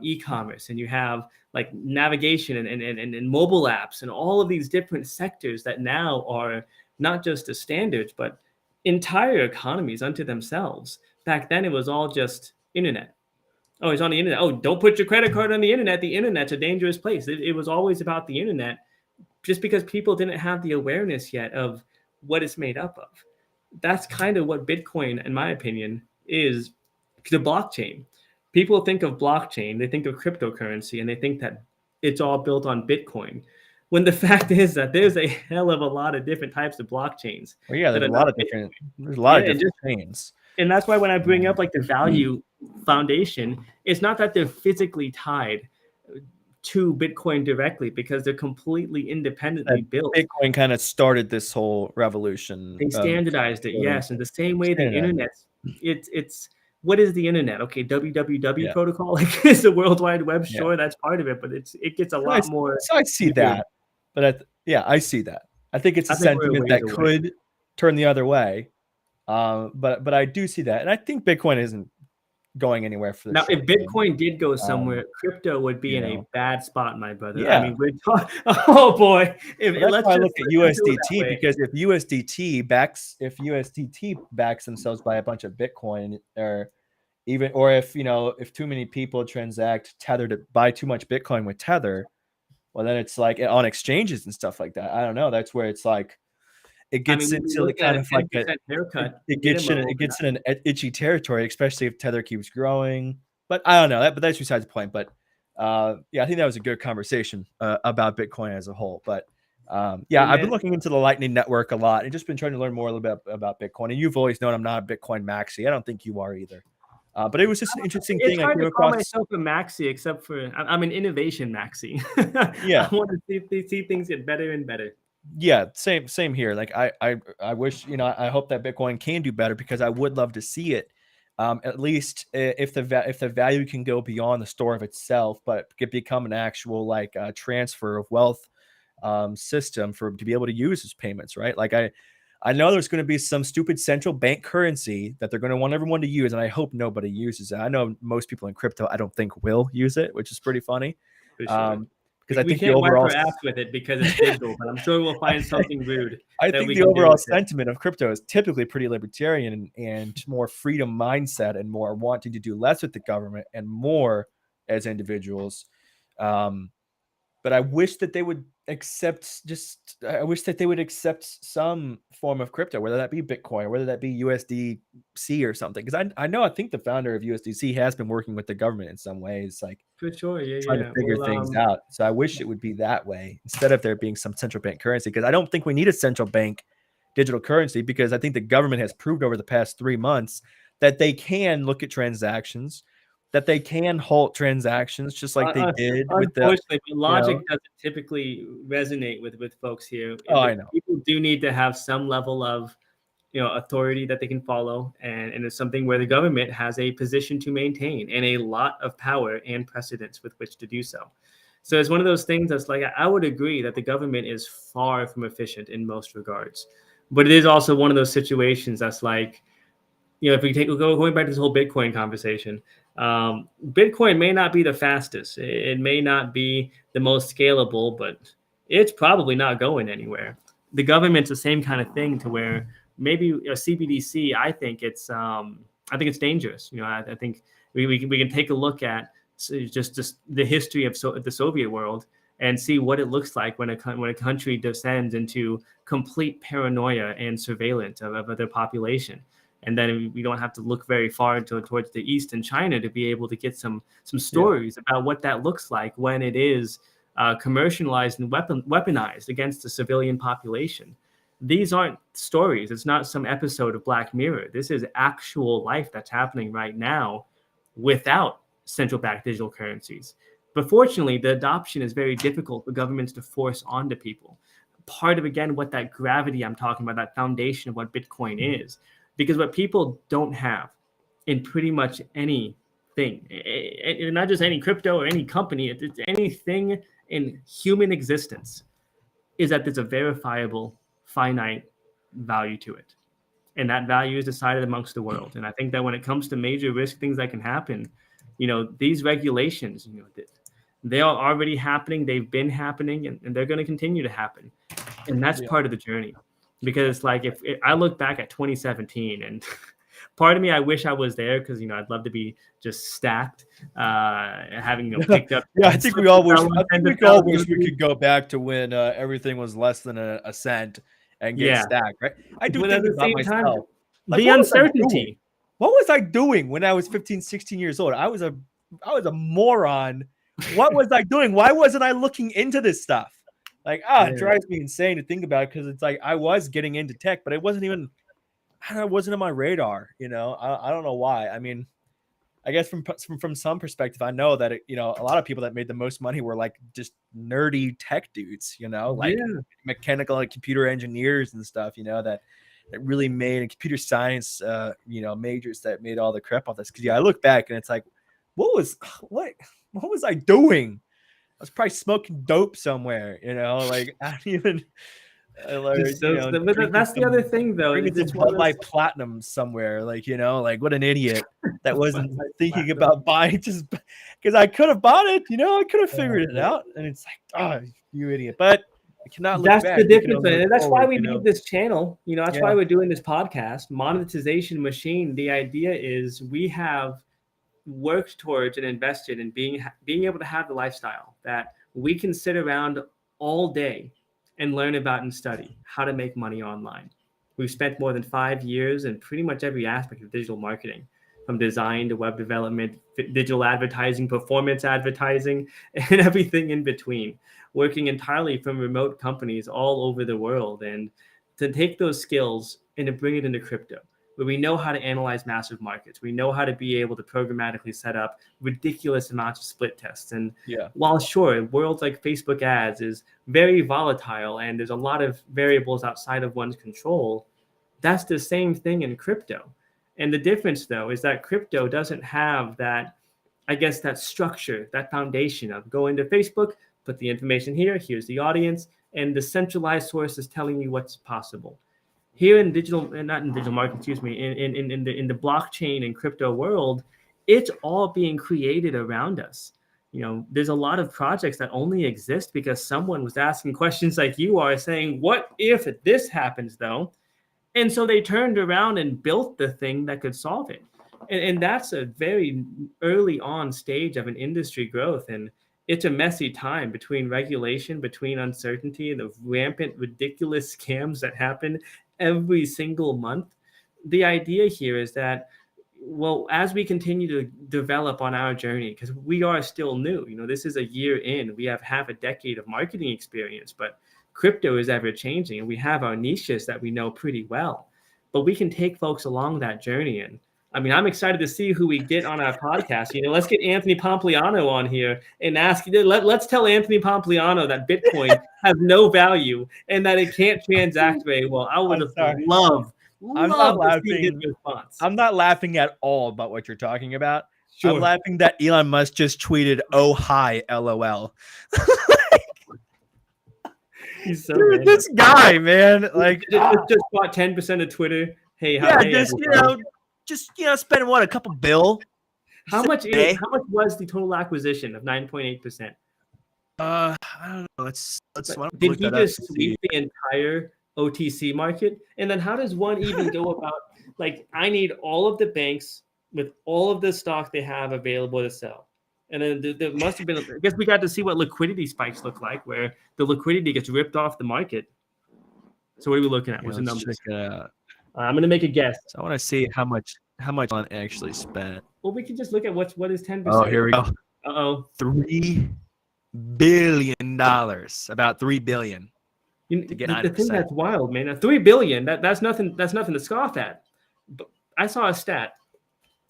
e-commerce, and you have like navigation and mobile apps and all of these different sectors that now are not just the standards, but entire economies unto themselves. Back then, it was all just internet. Oh, it's on the internet. Oh, don't put your credit card on the internet. The internet's a dangerous place. It was always about the internet, just because people didn't have the awareness yet of what it's made up of. That's kind of what Bitcoin, in my opinion, is the blockchain. People think of blockchain, they think of cryptocurrency, and they think that it's all built on Bitcoin. When the fact is that there's a hell of a lot of different types of blockchains Well, yeah, that there's are a lot not of Bitcoin. different chains. And that's why when I bring up like the value foundation, it's not that they're physically tied to Bitcoin directly, because they're completely independently And built. Bitcoin kind of started this whole revolution. They standardized it, yes, in the same way the Standardized. internet. It's what is the internet? Okay, www Yeah. protocol, like it's the World Wide Web. Yeah. Sure, that's part of it, but it gets a lot more. So I see that, but I see that. I think it's a sentiment that could turn the other way, but I do see that, and I think Bitcoin isn't going anywhere for the Now, if short Bitcoin did go somewhere, crypto would be in a know. bad spot, my brother. Yeah. I mean, we're talking. Oh boy, Well, that's why I look at USDT, because if USDT backs themselves by a bunch of Bitcoin, or if if too many people transact Tether to buy too much Bitcoin with Tether, well, then it's like on exchanges and stuff like that. I don't know. That's where it's like it gets into the kind of like it gets in an itchy territory, especially if Tether keeps growing. But I don't know that. But that's besides the point. But yeah, I think that was a good conversation about Bitcoin as a whole. But yeah, I've been looking into the Lightning Network a lot and just been trying to learn more a little bit about Bitcoin. And you've always known I'm not a Bitcoin maxi. I don't think you are either. But it was just an interesting thing. It's hard to call myself a maxi, except for I'm an innovation maxi. Yeah, I want to see things get better and better. Yeah, same here. Like I wish, I hope that Bitcoin can do better, because I would love to see it. At least if the value can go beyond the store of itself, but could become an actual like transfer of wealth system to be able to use as payments, right? Like I know there's going to be some stupid central bank currency that they're going to want everyone to use, and I hope nobody uses it. I know most people in crypto I don't think will use it, which is pretty funny. For sure. Because I think the overall wipe our ass with it because it's digital, but I'm sure we'll find something rude. I think the overall sentiment of crypto is typically pretty libertarian and more freedom mindset, and more wanting to do less with the government and more as individuals. But I wish that they would accept some form of crypto, whether that be Bitcoin or whether that be USDC or something. Because I think the founder of USDC has been working with the government in some ways, like for sure, trying to figure things out. So I wish it would be that way instead of there being some central bank currency, because I don't think we need a central bank digital currency, because I think the government has proved over the past 3 months that they can look at transactions, that they can halt transactions just like they did with the. Unfortunately, logic doesn't typically resonate with folks here. Oh, I know. People do need to have some level of authority that they can follow, and it's something where the government has a position to maintain and a lot of power and precedence with which to do so. So it's one of those things that's like, I would agree that the government is far from efficient in most regards, but it is also one of those situations that's like, if we going back to this whole Bitcoin conversation, Bitcoin may not be the fastest, it may not be the most scalable, but it's probably not going anywhere. The government's the same kind of thing, to where maybe a CBDC, I think it's dangerous. I think we can take a look at just the history of the Soviet world and see what it looks like when a country descends into complete paranoia and surveillance of their population. And then we don't have to look very far towards the East and China to be able to get some stories about what that looks like when it is commercialized and weaponized against the civilian population. These aren't stories. It's not some episode of Black Mirror. This is actual life that's happening right now without central bank digital currencies. But fortunately, the adoption is very difficult for governments to force onto people. Part of, again, what that gravity I'm talking about, that foundation of what Bitcoin is. Because what people don't have in pretty much anything, not just any crypto or any company, it's anything in human existence, is that there's a verifiable, finite value to it. And that value is decided amongst the world. And I think that when it comes to major risk things that can happen, these regulations, they are already happening. They've been happening, and they're going to continue to happen. And that's part of the journey. Because like if I look back at 2017, and part of me, I wish I was there, because I'd love to be just stacked, having picked up. Yeah, I think we all wish we could go back to when everything was less than a cent and get stacked, right? I do think about myself. Like, the uncertainty. What was I doing when I was 15, 16 years old? I was a moron. What was I doing? Why wasn't I looking into this stuff? Like, it drives me insane to think about it, because it's like I was getting into tech, but it wasn't even, it wasn't on my radar. I don't know why. I mean, I guess from some perspective, I know that a lot of people that made the most money were like just nerdy tech dudes, like mechanical and computer engineers and stuff, that really made, and computer science, majors that made all the crap off this. Because I look back and it's like, what was I doing? I was probably smoking dope somewhere, like I don't even. That's the other thing, though. It's my platinum somewhere, like what an idiot that wasn't thinking about buying, just because I could have bought it. I could have figured it out, and it's like, oh, you idiot! But I cannot look back. That's the difference, and that's why we made this channel. That's why we're doing this podcast, Monetization Machine. The idea is we have worked towards and invested in being able to have the lifestyle that we can sit around all day and learn about and study how to make money online. We've spent more than 5 years in pretty much every aspect of digital marketing, from design to web development, digital advertising, performance advertising, and everything in between, working entirely from remote companies all over the world. And to take those skills and to bring it into crypto, where we know how to analyze massive markets. We know how to be able to programmatically set up ridiculous amounts of split tests. And while sure, worlds like Facebook ads is very volatile and there's a lot of variables outside of one's control, that's the same thing in crypto. And the difference, though, is that crypto doesn't have that, I guess, that structure, that foundation of go into Facebook, put the information here, here's the audience, and the centralized source is telling you what's possible. Here in digital, and not in digital market, excuse me, in the blockchain and crypto world, it's all being created around us. There's a lot of projects that only exist because someone was asking questions like you are, saying, what if this happens, though? And so they turned around and built the thing that could solve it. And that's a very early on stage of an industry growth. And it's a messy time between regulation, between uncertainty, and the rampant, ridiculous scams that happen every single month. The idea here is that, well, as we continue to develop on our journey, because we are still new, this is a year in, we have half a decade of marketing experience, but crypto is ever changing, and we have our niches that we know pretty well, but we can take folks along that journey. And I mean, I'm excited to see who we get on our podcast. Let's get Anthony Pompliano on here and ask. Let's tell Anthony Pompliano that Bitcoin has no value and that it can't transact very well. I would have loved to see his response. I'm not laughing at all about what you're talking about. Sure. I'm laughing that Elon Musk just tweeted, "Oh hi, LOL." He's so Dude, this guy, man, like just bought 10% of Twitter. Hey, just spend a couple bill. How much was the total acquisition of 9.8%? I don't know. Did he just sweep the entire OTC market? And then how does one even go about, like, I need all of the banks with all of the stock they have available to sell. And then there must have been, I guess we got to see what liquidity spikes look like, where the liquidity gets ripped off the market. So what are we looking at? What's the number? I'm going to make a guess. So I want to see how much Elon actually spent. Well, we can just look at what is 10%. Oh, here we go. Uh-oh. $3 billion. About $3 billion. To get 9%. The thing that's wild, man. $3 billion. That's nothing to scoff at. But I saw a stat,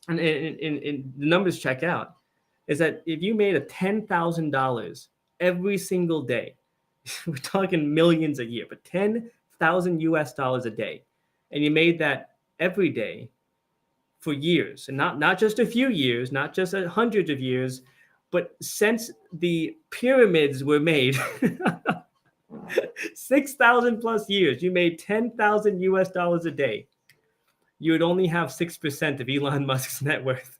and the numbers check out. Is that if you made $10,000 every single day, we're talking millions a year, but $10,000 a day, and you made that every day for years, and not just a few years, not just hundreds of years, but since the pyramids were made, 6,000 plus years, you made $10,000 a day. You would only have 6% of Elon Musk's net worth.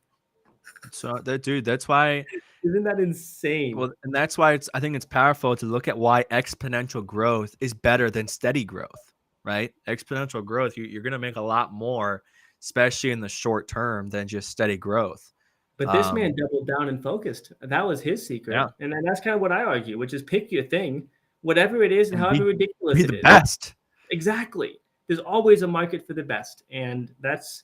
So dude, that's why. Isn't that insane? Well, and that's why I think it's powerful to look at why exponential growth is better than steady growth, right? Exponential growth, you're going to make a lot more, especially in the short term, than just steady growth. But this man doubled down and focused. That was his secret. Yeah. And then that's kind of what I argue, which is pick your thing, whatever it is, and And however be ridiculous it the is. best. Exactly. There's always a market for the best. And that's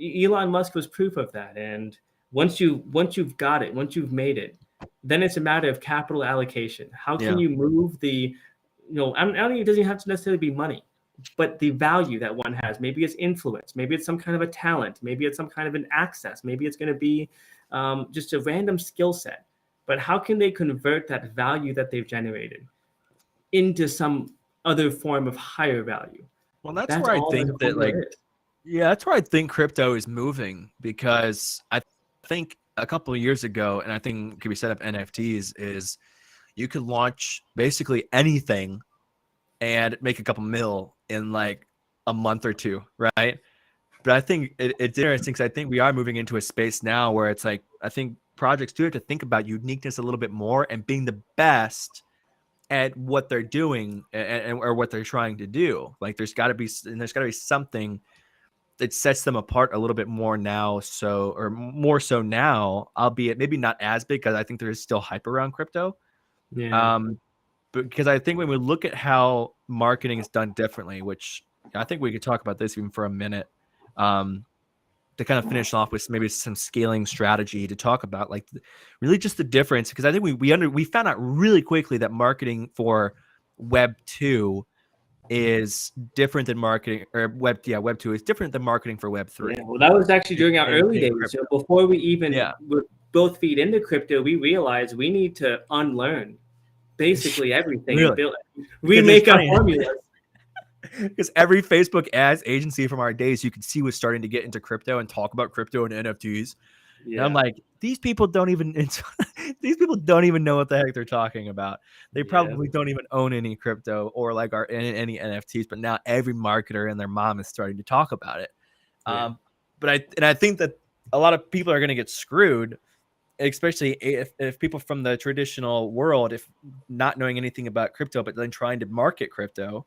Elon Musk was proof of that. And once you've got it, once you've made it, then it's a matter of capital allocation. How can you move the, I don't think it doesn't have to necessarily be money, but the value that one has. Maybe it's influence, maybe it's some kind of a talent, maybe it's some kind of an access, maybe it's going to be just a random skill set. But how can they convert that value that they've generated into some other form of higher value? Well, that's where I think that, like, that's where I think crypto is moving, because I think a couple of years ago, and I think could be set up NFTs, is you could launch basically anything and make a couple mil in like a month or two, right? But I think it's interesting, because I think we are moving into a space now where it's like, I think projects do have to think about uniqueness a little bit more and being the best at what they're doing and or what they're trying to do. Like there's got to be something that sets them apart a little bit more now. So, or more so now, albeit maybe not as big, because I think there is still hype around crypto. Yeah. But because I think when we look at how marketing is done differently, which I think we could talk about this even for a minute, to kind of finish off with maybe some scaling strategy to talk about, like really just the difference. Because I think we found out really quickly that marketing for Web 2 is different than marketing, or Web 2 is different than marketing for Web 3. Yeah, well, that was actually during our early days. So before we even both feed into crypto, we realized we need to unlearn basically everything and remake our formulas. Because every Facebook ads agency from our days, you could see, was starting to get into crypto and talk about crypto and NFTs. Yeah. And I'm like, these people don't even know what the heck they're talking about. They probably don't even own any crypto or like are in any NFTs. But now every marketer and their mom is starting to talk about it. But I think that a lot of people are going to get screwed, especially if people from the traditional world, if not knowing anything about crypto, but then trying to market crypto,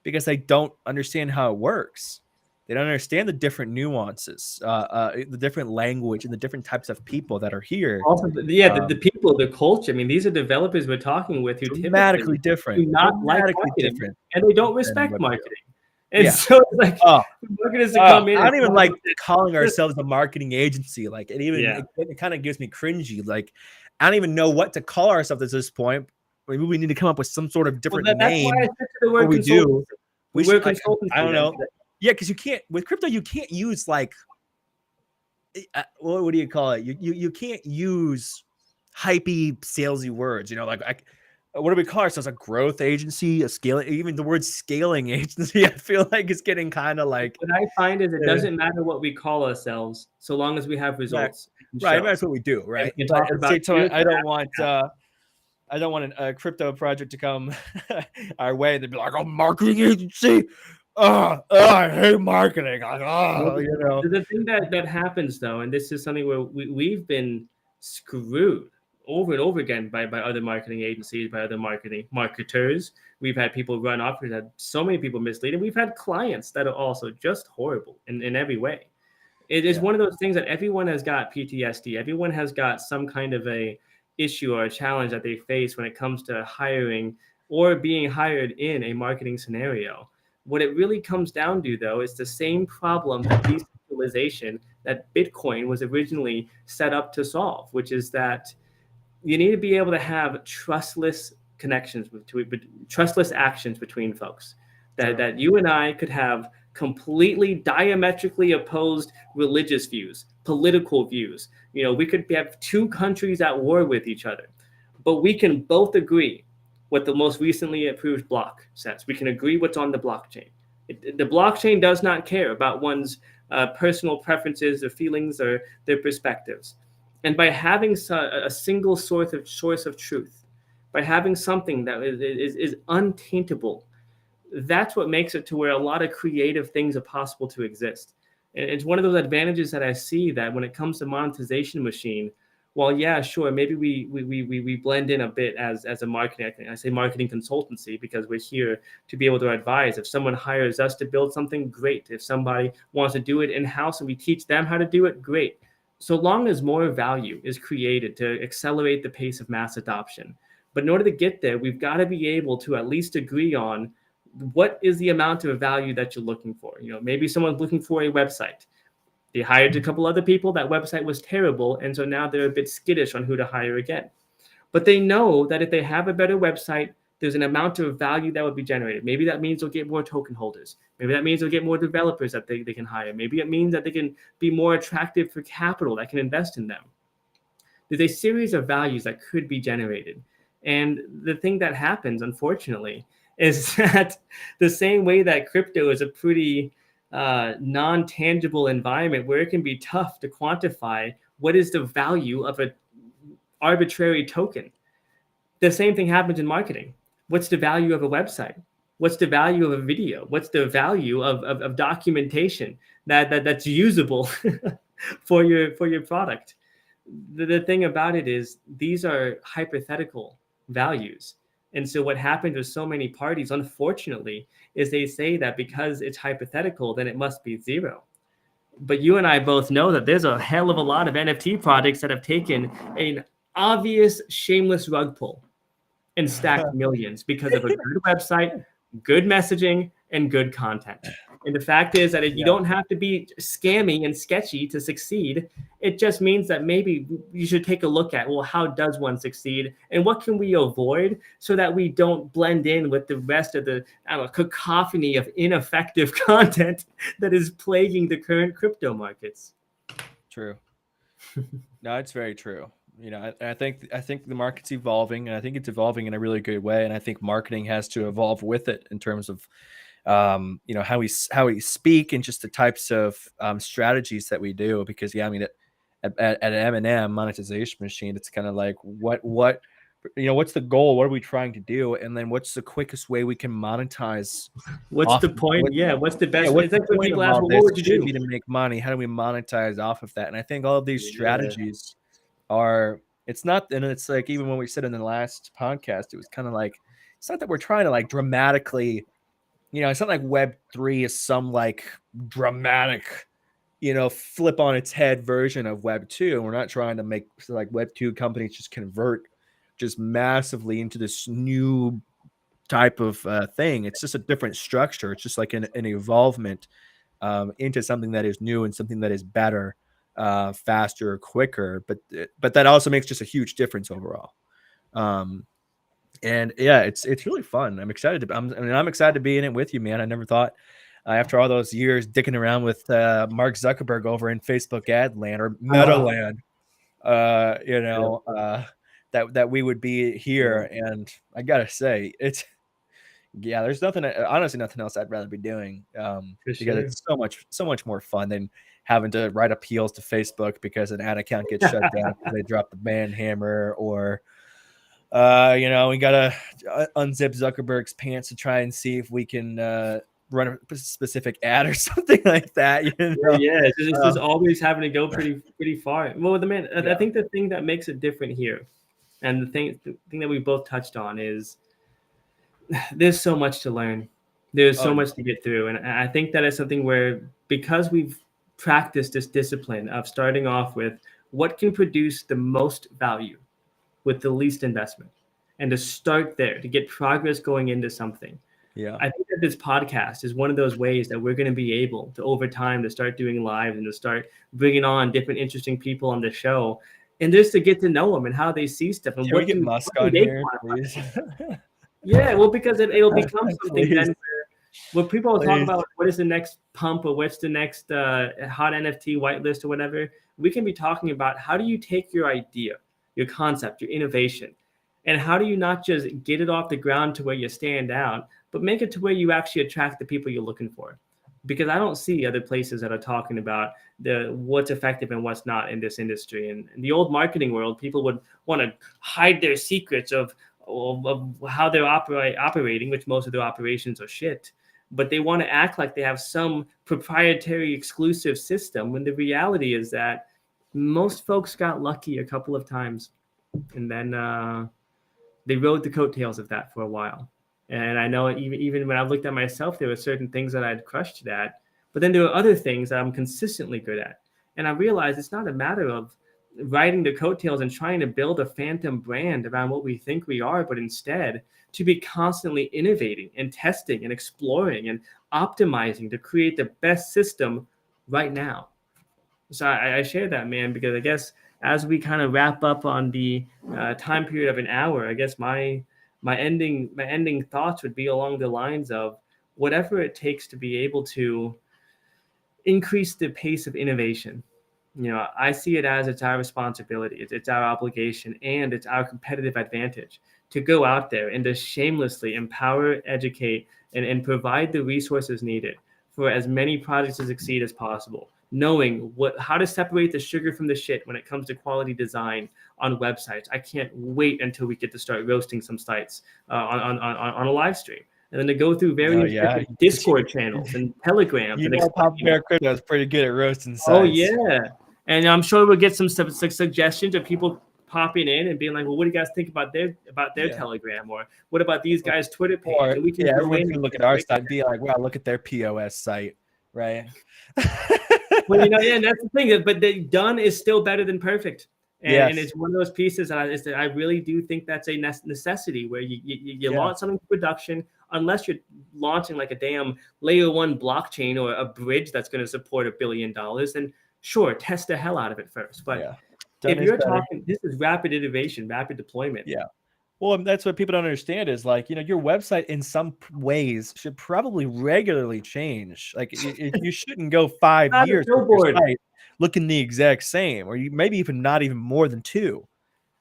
because they don't understand how it works. They don't understand the different nuances, the different language, and the different types of people that are here. Also, the people, the culture. I mean, these are developers we're talking with who dramatically different, do not like marketing, and they don't respect marketing. And so it's like, marketers to come in. I don't even like calling ourselves a marketing agency. Like it kind of gives me cringy. Like I don't even know what to call ourselves at this point. Maybe we need to come up with some sort of different name. That's why I said to the word consultancy. We should, I don't know. Yeah, because you can't, with crypto, you can't use like, what do you call it? You can't use hypey, salesy words. Like what do we call ourselves? A growth agency, a scaling, even the word scaling agency, I feel like it's getting kind of like. What I find is it doesn't matter what we call ourselves, so long as we have results. Right, that's what we do, right? But at the same time, I don't want a crypto project to come our way and they'd be like, "Oh, marketing agency. I hate marketing." The thing that happens though, and this is something where we've been screwed over and over again by other marketing agencies, by other marketers. We've had people run off. We've had so many people mislead, and we've had clients that are also just horrible in every way. It is one of those things that everyone has got PTSD. Everyone has got some kind of a issue or a challenge that they face when it comes to hiring or being hired in a marketing scenario. What it really comes down to, though, is the same problem that decentralization, that Bitcoin was originally set up to solve, which is that you need to be able to have trustless connections, trustless actions between folks. That you and I could have completely diametrically opposed religious views, political views. We could have two countries at war with each other, but we can both agree what the most recently approved block says. We can agree what's on the blockchain. The blockchain does not care about one's personal preferences or feelings or their perspectives. And by having a single source of truth, by having something that is untaintable, that's what makes it to where a lot of creative things are possible to exist. It's one of those advantages that I see, that when it comes to Monetization Machine, well, yeah, sure, maybe we blend in a bit as a marketing. I say marketing consultancy because we're here to be able to advise. If someone hires us to build something, great. If somebody wants to do it in-house and we teach them how to do it, great. So long as more value is created to accelerate the pace of mass adoption. But in order to get there, we've got to be able to at least agree on what is the amount of value that you're looking for. Maybe someone's looking for a website. They hired a couple other people. That website was terrible. And so now they're a bit skittish on who to hire again. But they know that if they have a better website, there's an amount of value that would be generated. Maybe that means they'll get more token holders. Maybe that means they'll get more developers that they can hire. Maybe it means that they can be more attractive for capital that can invest in them. There's a series of values that could be generated. And the thing that happens, unfortunately, is that the same way that crypto is a pretty non-tangible environment where it can be tough to quantify what is the value of an arbitrary token. The same thing happens in marketing. What's the value of a website? What's the value of a video? What's the value of documentation that's usable for your product? The thing about it is these are hypothetical values. And so what happens with so many parties, unfortunately, is they say that because it's hypothetical, then it must be zero. But you and I both know that there's a hell of a lot of NFT projects that have taken an obvious shameless rug pull and stacked millions because of a good website, good messaging, and good content. And the fact is that you don't have to be scammy and sketchy to succeed. It just means that maybe you should take a look at, well, how does one succeed? And what can we avoid so that we don't blend in with the rest of the cacophony of ineffective content that is plaguing the current crypto markets? True. No, it's very true. I think the market's evolving, and I think it's evolving in a really good way. And I think marketing has to evolve with it in terms of, how we speak and just the types of strategies that we do. Because at M&M Monetization Machine, it's kind of like what's the goal? What are we trying to do? And then what's the quickest way we can monetize? What's the point? What's the best? What's the point people of ask, all well, what this? would you Should be do? to make money. How do we monetize off of that? And I think all of these strategies are, it's not, and it's like, even when we said in the last podcast, it was kind of like, it's not that we're trying to like dramatically, it's not like Web3 is some like dramatic, flip on its head version of Web2. And we're not trying to make like Web2 companies just convert just massively into this new type of thing. It's just a different structure. It's just like an evolvement into something that is new and something that is better, faster, quicker. But that also makes just a huge difference overall. And yeah, it's really fun. I'm excited I'm excited to be in it with you, man. I never thought after all those years dicking around with Mark Zuckerberg over in Facebook ad land or Meta land, that we would be here. And I gotta say, there's honestly nothing else I'd rather be doing, because it's so much more fun than having to write appeals to Facebook because an ad account gets shut down because they drop the ban hammer, or we gotta unzip Zuckerberg's pants to try and see if we can run a specific ad or something like that. It's just always having to go pretty far. Well, I think the thing that makes it different here, and the thing that we both touched on, is there's so much to learn. There's so much to get through. And I think that is something where, because we've practiced this discipline of starting off with what can produce the most value with the least investment, and to start there, to get progress going into something. I think that this podcast is one of those ways that we're going to be able to, over time, to start doing live and to start bringing on different interesting people on the show, and just to get to know them and how they see stuff. And Can we get Musk on here, please? Yeah, well, because it'll become something then where people will talk about what is the next pump, or what's the next hot NFT whitelist or whatever. We can be talking about, how do you take your idea, your concept, your innovation, and how do you not just get it off the ground to where you stand out, but make it to where you actually attract the people you're looking for. Because I don't see other places that are talking about what's effective and what's not in this industry. And in the old marketing world, people would want to hide their secrets of how they're operating, which most of their operations are shit. but they want to act like they have some proprietary exclusive system, when the reality is that most folks got lucky a couple of times, and then they rode the coattails of that for a while. And I know even when I looked at myself, there were certain things that I'd crushed at, but then there were other things that I'm consistently good at. And I realized it's not a matter of riding the coattails and trying to build a phantom brand around what we think we are, but instead to be constantly innovating and testing and exploring and optimizing to create the best system right now. So I share that, man, because I guess as we kind of wrap up on the time period of an hour, I guess my ending thoughts would be along the lines of whatever it takes to be able to increase the pace of innovation. You know, I see it as it's our responsibility, it's our obligation, and it's our competitive advantage to go out there and to shamelessly empower, educate, and provide the resources needed for as many projects to succeed as possible. Knowing how to separate the sugar from the shit when it comes to quality design on websites. I can't wait until we get to start roasting some sites on a live stream, and then to go through various different Discord channels and Telegrams. You know, Papa Bear Crypto is pretty good at roasting sites. Oh yeah, and I'm sure we'll get some suggestions of people popping in and being like, "Well, what do you guys think about their Telegram?" Or what about these guys' Twitter page? Or, and we can everyone can look at our site and be like, "Wow, look at their POS site," right? Well, you know, yeah, and that's the thing. But the done is still better than perfect. And it's one of those pieces that I really do think that's a necessity, where you launch something to production, unless you're launching like a damn layer 1 blockchain or a bridge that's going to support $1 billion. And sure, test the hell out of it first. But if you're talking, this is rapid innovation, rapid deployment. Yeah. Well, that's what people don't understand is, like, you know, your website in some ways should probably regularly change. Like, you shouldn't go 5 years with your site looking the exact same, or you maybe even not even more than 2.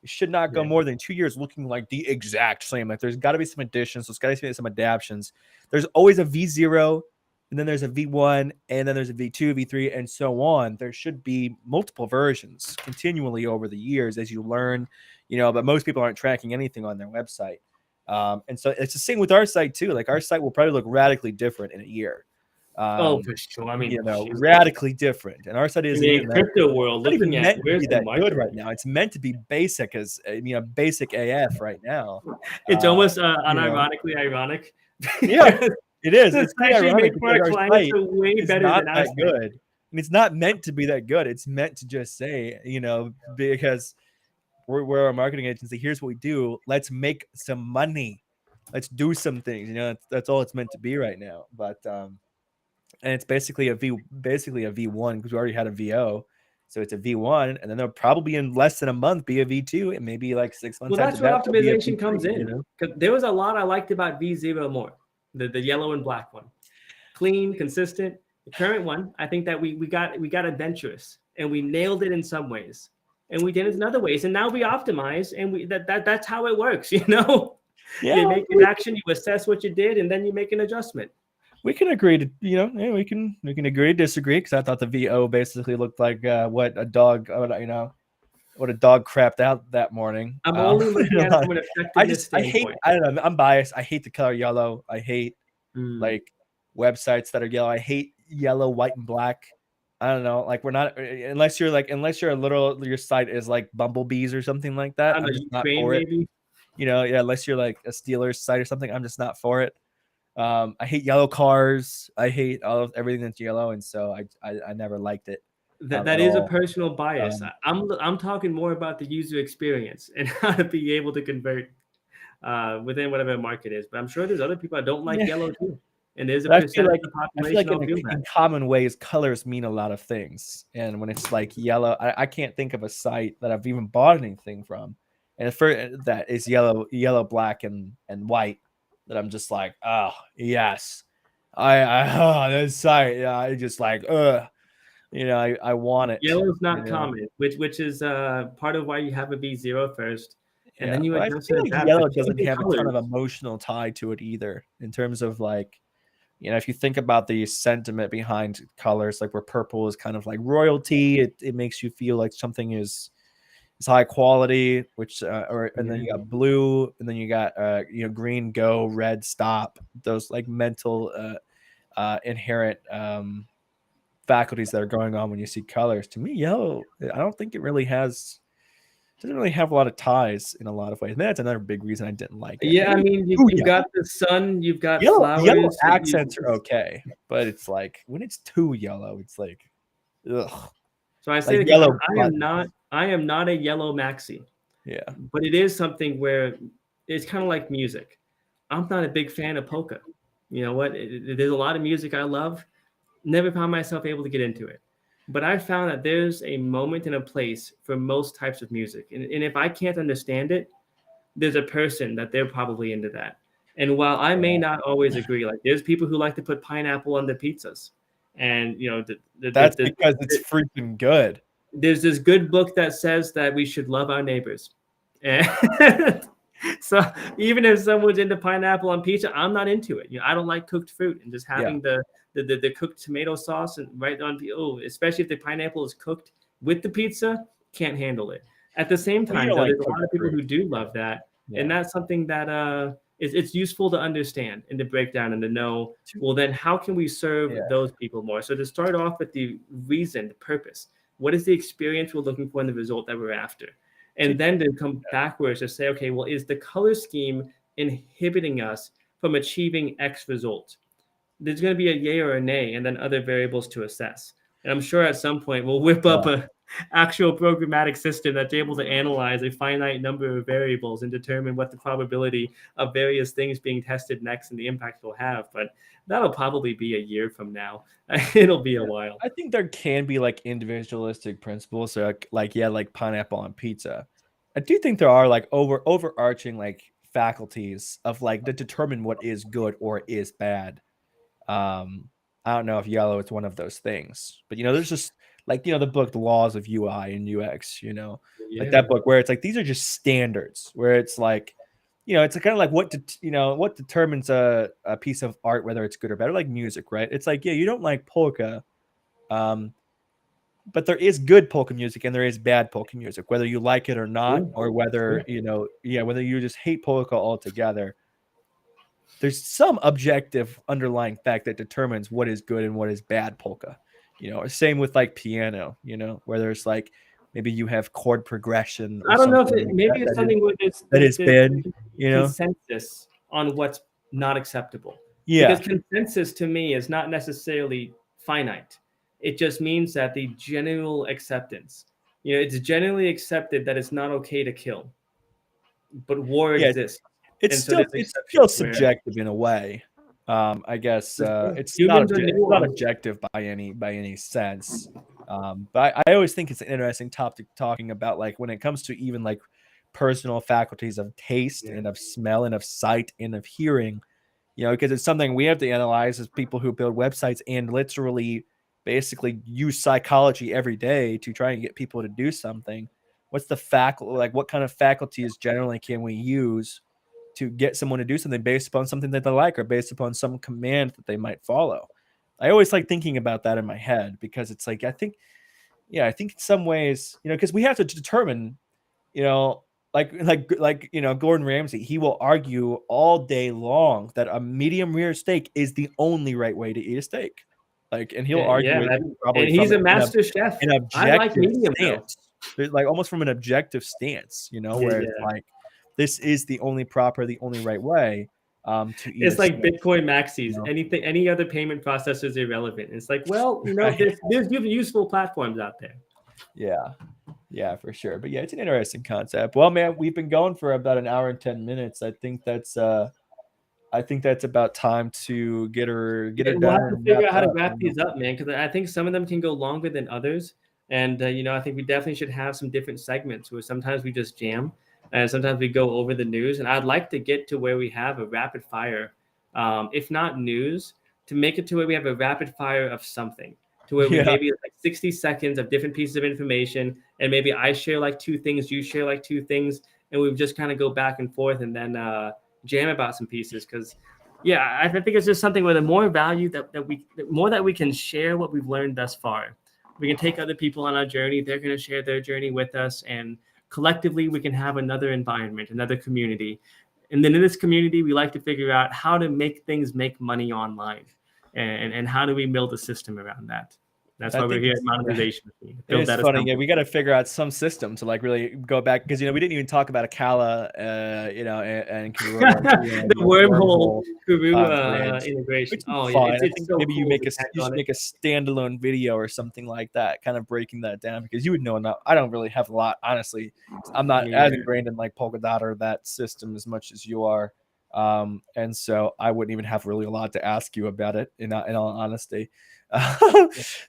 It should not go more than 2 years looking like the exact same. Like, there's got to be some additions. There's got to be some adaptations. There's always a V0, and then there's a V1, and then there's a V2, V3, and so on. There should be multiple versions continually over the years as you learn, you know, but most people aren't tracking anything on their website. And so it's the same with our site too. Like, our site will probably look radically different in a year. Oh, for sure. I mean, you know, radically different. And our site isn't even crypto world looking at meant to be that good right now. It's meant to be basic as, you know, basic AF right now. It's almost unironically ironic. Yeah, it is. It's ironic because our site is not that good. And it's not meant to be that good. It's meant to just say, you know, because we're a marketing agency. Here's what we do. Let's make some money. Let's do some things. You know, that's all it's meant to be right now. But and it's basically a V1 because we already had a VO. So it's a V1, and then there'll probably in less than a month be a V2, and maybe like 6 months. Well, that's where optimization comes in. You know? Because there was a lot I liked about V0 more, the yellow and black one, clean, consistent. The current one, I think that we got adventurous, and we nailed it in some ways, and we did it in other ways, and now we optimize, and that's how it works. You know, you make an action, you assess what you did, and then you make an adjustment. We can agree to, you know, we can agree to disagree, because I thought the VO basically looked like what a dog crapped out that morning. I'm only looking at it from an effectiveness standpoint. I don't know. I'm biased. I hate the color yellow. I hate like websites that are yellow. I hate yellow, white, and black. I don't know. Like, we're not, unless you're a little, your site is like bumblebees or something like that. I'm just not for it. You know, unless you're like a Steelers site or something, I'm just not for it. I hate yellow cars. I hate everything that's yellow, and so I never liked it. That is a personal bias. I'm talking more about the user experience and how to be able to convert within whatever market is. But I'm sure there's other people that don't like yellow too, and there's a percentage of the population. I feel like in common ways, colors mean a lot of things, and when it's like yellow, I can't think of a site that I've even bought anything from, and that is yellow, black, and white. That I'm just like, oh yes, this site, I just like, you know, I want it. Yellow's not common, which is part of why you have a V0 first, and then you adjust it. Like yellow doesn't have a ton of emotional tie to it either, in terms of, like, you know, if you think about the sentiment behind colors, like where purple is kind of like royalty, it makes you feel like something is high quality, which and then you got blue, and then you got you know, green, go, red, stop. Those like mental inherent faculties that are going on when you see colors. To me, yellow, I don't think it really has. Doesn't really have a lot of ties in a lot of ways. Maybe that's another big reason I didn't like it. Yeah, I Maybe mean, too you've got yellow. the sun, you've got Yellow flowers. accents are okay, but it's like when it's too yellow, it's like, ugh, So I say like again, yellow I am buttons. not, I am not a yellow maxi, Yeah, but it is something where it's kind of like music. I'm not a big fan of polka. You know what? There's a lot of music I love. Never found myself able to get into it. But I found that there's a moment and a place for most types of music. And if I can't understand it, there's a person that they're probably into that. And while I may yeah. not always agree, like there's people who like to put pineapple on their pizzas. And you know, That's because it's freaking good. there's this good book that says that we should love our neighbors. And so even if someone's into pineapple on pizza, I'm not into it. You know, I don't like cooked fruit, and just Yeah, having the cooked tomato sauce and right on, oh, especially if the pineapple is cooked with the pizza, can't handle it. At the same well, you time, don't though, like there's a cooked lot of people fruit. who do love that, and Yeah, that's something that it's useful to understand and to break down and to know. Well, then how can we serve yeah. those people more? So to start off with the reason, the purpose, what is the experience we're looking for and the result that we're after? And then to come backwards to say, okay, well, is the color scheme inhibiting us from achieving X result? There's going to be a yay or a nay, and then other variables to assess. And I'm sure at some point we'll whip up Yeah. a actual programmatic system that's able to analyze a finite number of variables and determine what the probability of various things being tested next and the impact will have. But that'll probably be a year from now. It'll be a while. I think there can be like individualistic principles, so like yeah, like pineapple on pizza. I do think there are like overarching like faculties of like that determine what is good or is bad. Um, I don't know if yellow is one of those things, but there's just like the book The Laws of UI and UX, like that Yeah. book where it's like these are just standards where it's like it's kind of like what determines a piece of art, whether it's good or bad, like music, right? It's like, yeah, you don't like polka, um, but there is good polka music and there is bad polka music, whether you like it or not, True. or whether True. whether you just hate polka altogether. There's some objective underlying fact that determines what is good and what is bad polka. Same with like piano, where there's like maybe you have chord progression or I don't know if something it, like maybe it's that is something where that is bad, you know? consensus on what's not acceptable. Yeah. Because consensus to me is not necessarily finite. It just means that the general acceptance, it's generally accepted that it's not okay to kill, but war Yeah, exists. it's And so still there's it's still exceptions where subjective in a way. I guess it's not humans are it's not nuanced. objective by any sense. But I always think it's an interesting topic talking about like when it comes to even like personal faculties of taste and of smell and of sight and of hearing, because it's something we have to analyze as people who build websites and literally basically use psychology every day to try and get people to do something. What's the like what kind of faculties generally can we use to get someone to do something based upon something that they like or based upon some command that they might follow? I always like thinking about that in my head because it's like, I think in some ways, because we have to determine, you know, Gordon Ramsay, he will argue all day long that a medium rare steak is the only right way to eat a steak. Like, and he'll argue Yeah, it probably and from he's a master chef. an I like objective medium though. stance. Like almost from an objective stance, where it's Yeah. like this is the only proper, the only right way to eat a It's like steak. Bitcoin maxis. You Anything, any other payment processor is irrelevant. It's like, well, Right? there's useful platforms out there. Yeah. Yeah, for sure. But yeah, it's an interesting concept. Well, man, we've been going for about an hour and 10 minutes. I think that's about time to get her Yeah, we'll done have to and figure out wrapped how to up. wrap these up, man, because I think some of them can go longer than others. And I think we definitely should have some different segments where sometimes we just jam, and sometimes we go over the news. And I'd like to get to where we have a rapid fire, if not news, to make it to where we have a rapid fire of something, to where we Yeah. maybe like 60 seconds of different pieces of information, and maybe I share like two things, you share like two things, and we just kind of go back and forth, and then jam about some pieces because. Yeah, I think it's just something where the more value the more that we can share what we've learned thus far, we can take other people on our journey. They're going to share their journey with us, and collectively we can have another environment, another community. And then in this community, we like to figure out how to make things make money online. and how do we build a system around that? That's I why we're think here at it's Monetization Machine. it Build is that funny. Yeah, assembly. we got to figure out some system to like really go back because we didn't even talk about Akala, and Karua, The the wormhole wormhole Karua bridge, integration. which is Oh yeah, fun. I it's think so maybe cool to you tag should on it. make a standalone video or something like that, kind of breaking that down because you would know enough. I don't really have a lot, honestly. I'm not as Yeah. ingrained in like Polkadot or that system as much as you are. And so I wouldn't even have really a lot to ask you about it in all honesty.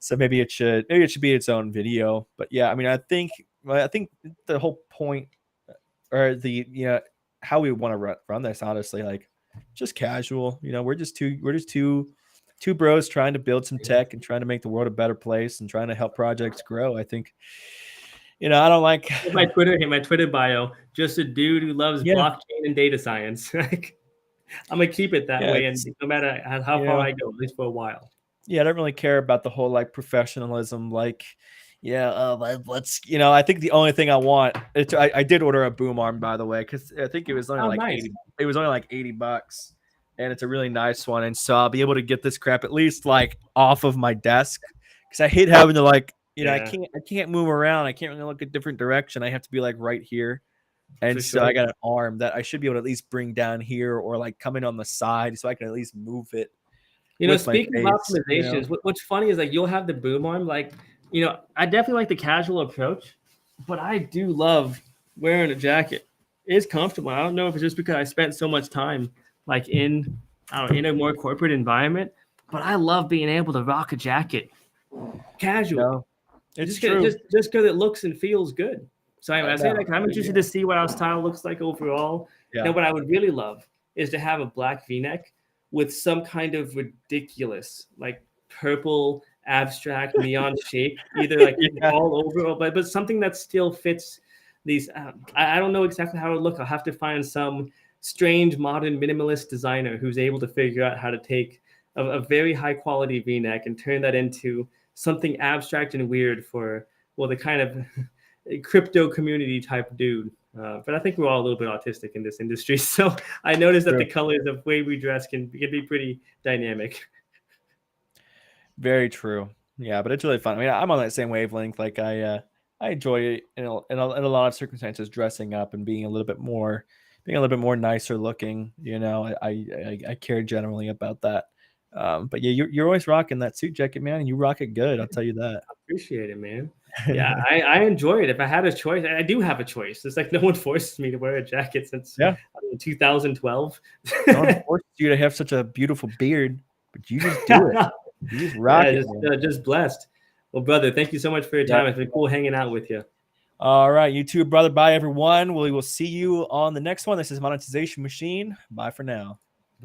So maybe it should be its own video. But yeah, I mean, I think the whole point or the how we want to run this, honestly, like just casual. We're just two bros trying to build some tech and trying to make the world a better place and trying to help projects grow. I think I don't like In my Twitter bio, just a dude who loves yeah blockchain and data science. Like, I'm gonna keep it that way, and it's no matter how far I go, at least for a while. I don't really care about the whole like professionalism. Like, let's. I think the only thing I want. I did order a boom arm, by the way, because I think it was only Oh, like nice. 80. It was only like $80, and it's a really nice one. And so I'll be able to get this crap at least like off of my desk, because I hate having to like. I Yeah, can't move around. I can't really look a different direction. I have to be like right here. And for so I sure. got an arm that I should be able to at least bring down here or like come in on the side so I can at least move it with my Speaking of face. optimizations, what's funny is like you'll have the boom arm. Like, I definitely like the casual approach, but I do love wearing a jacket. It's comfortable. I don't know if it's just because I spent so much time like in a more corporate environment, but I love being able to rock a jacket casually. No, it's Just true. just because it looks and feels good. So anyway, I say No, like I'm interested to see what our style looks like overall. yeah. Now, what I would really love is to have a black V-neck with some kind of ridiculous, like purple abstract neon shape, either like Yeah. all over, but something that still fits these. I don't know exactly how it would look. I'll have to find some strange modern minimalist designer who's able to figure out how to take a very high quality V-neck and turn that into something abstract and weird for the kind of crypto community type dude. But I think we're all a little bit autistic in this industry. So I noticed that True. the colors of way we dress can be pretty dynamic. Very true. Yeah, but it's really fun. I mean, I'm on that same wavelength. Like I enjoy it in a lot of circumstances, dressing up and being a little bit more nicer looking. I care generally about that. But yeah, you're always rocking that suit jacket, man, and you rock it good. I'll tell you that. Appreciate it, man. Yeah, I enjoy it. If I had a choice, I do have a choice. It's like no one forces me to wear a jacket since Yeah. 2012. No one forced you to have such a beautiful beard, but you just do it. You just rock Yeah, it. just blessed. Well, brother, thank you so much for your time. It's been cool hanging out with you. All right, you too, brother. Bye, everyone. We will see you on the next one. This is Monetization Machine. Bye for now.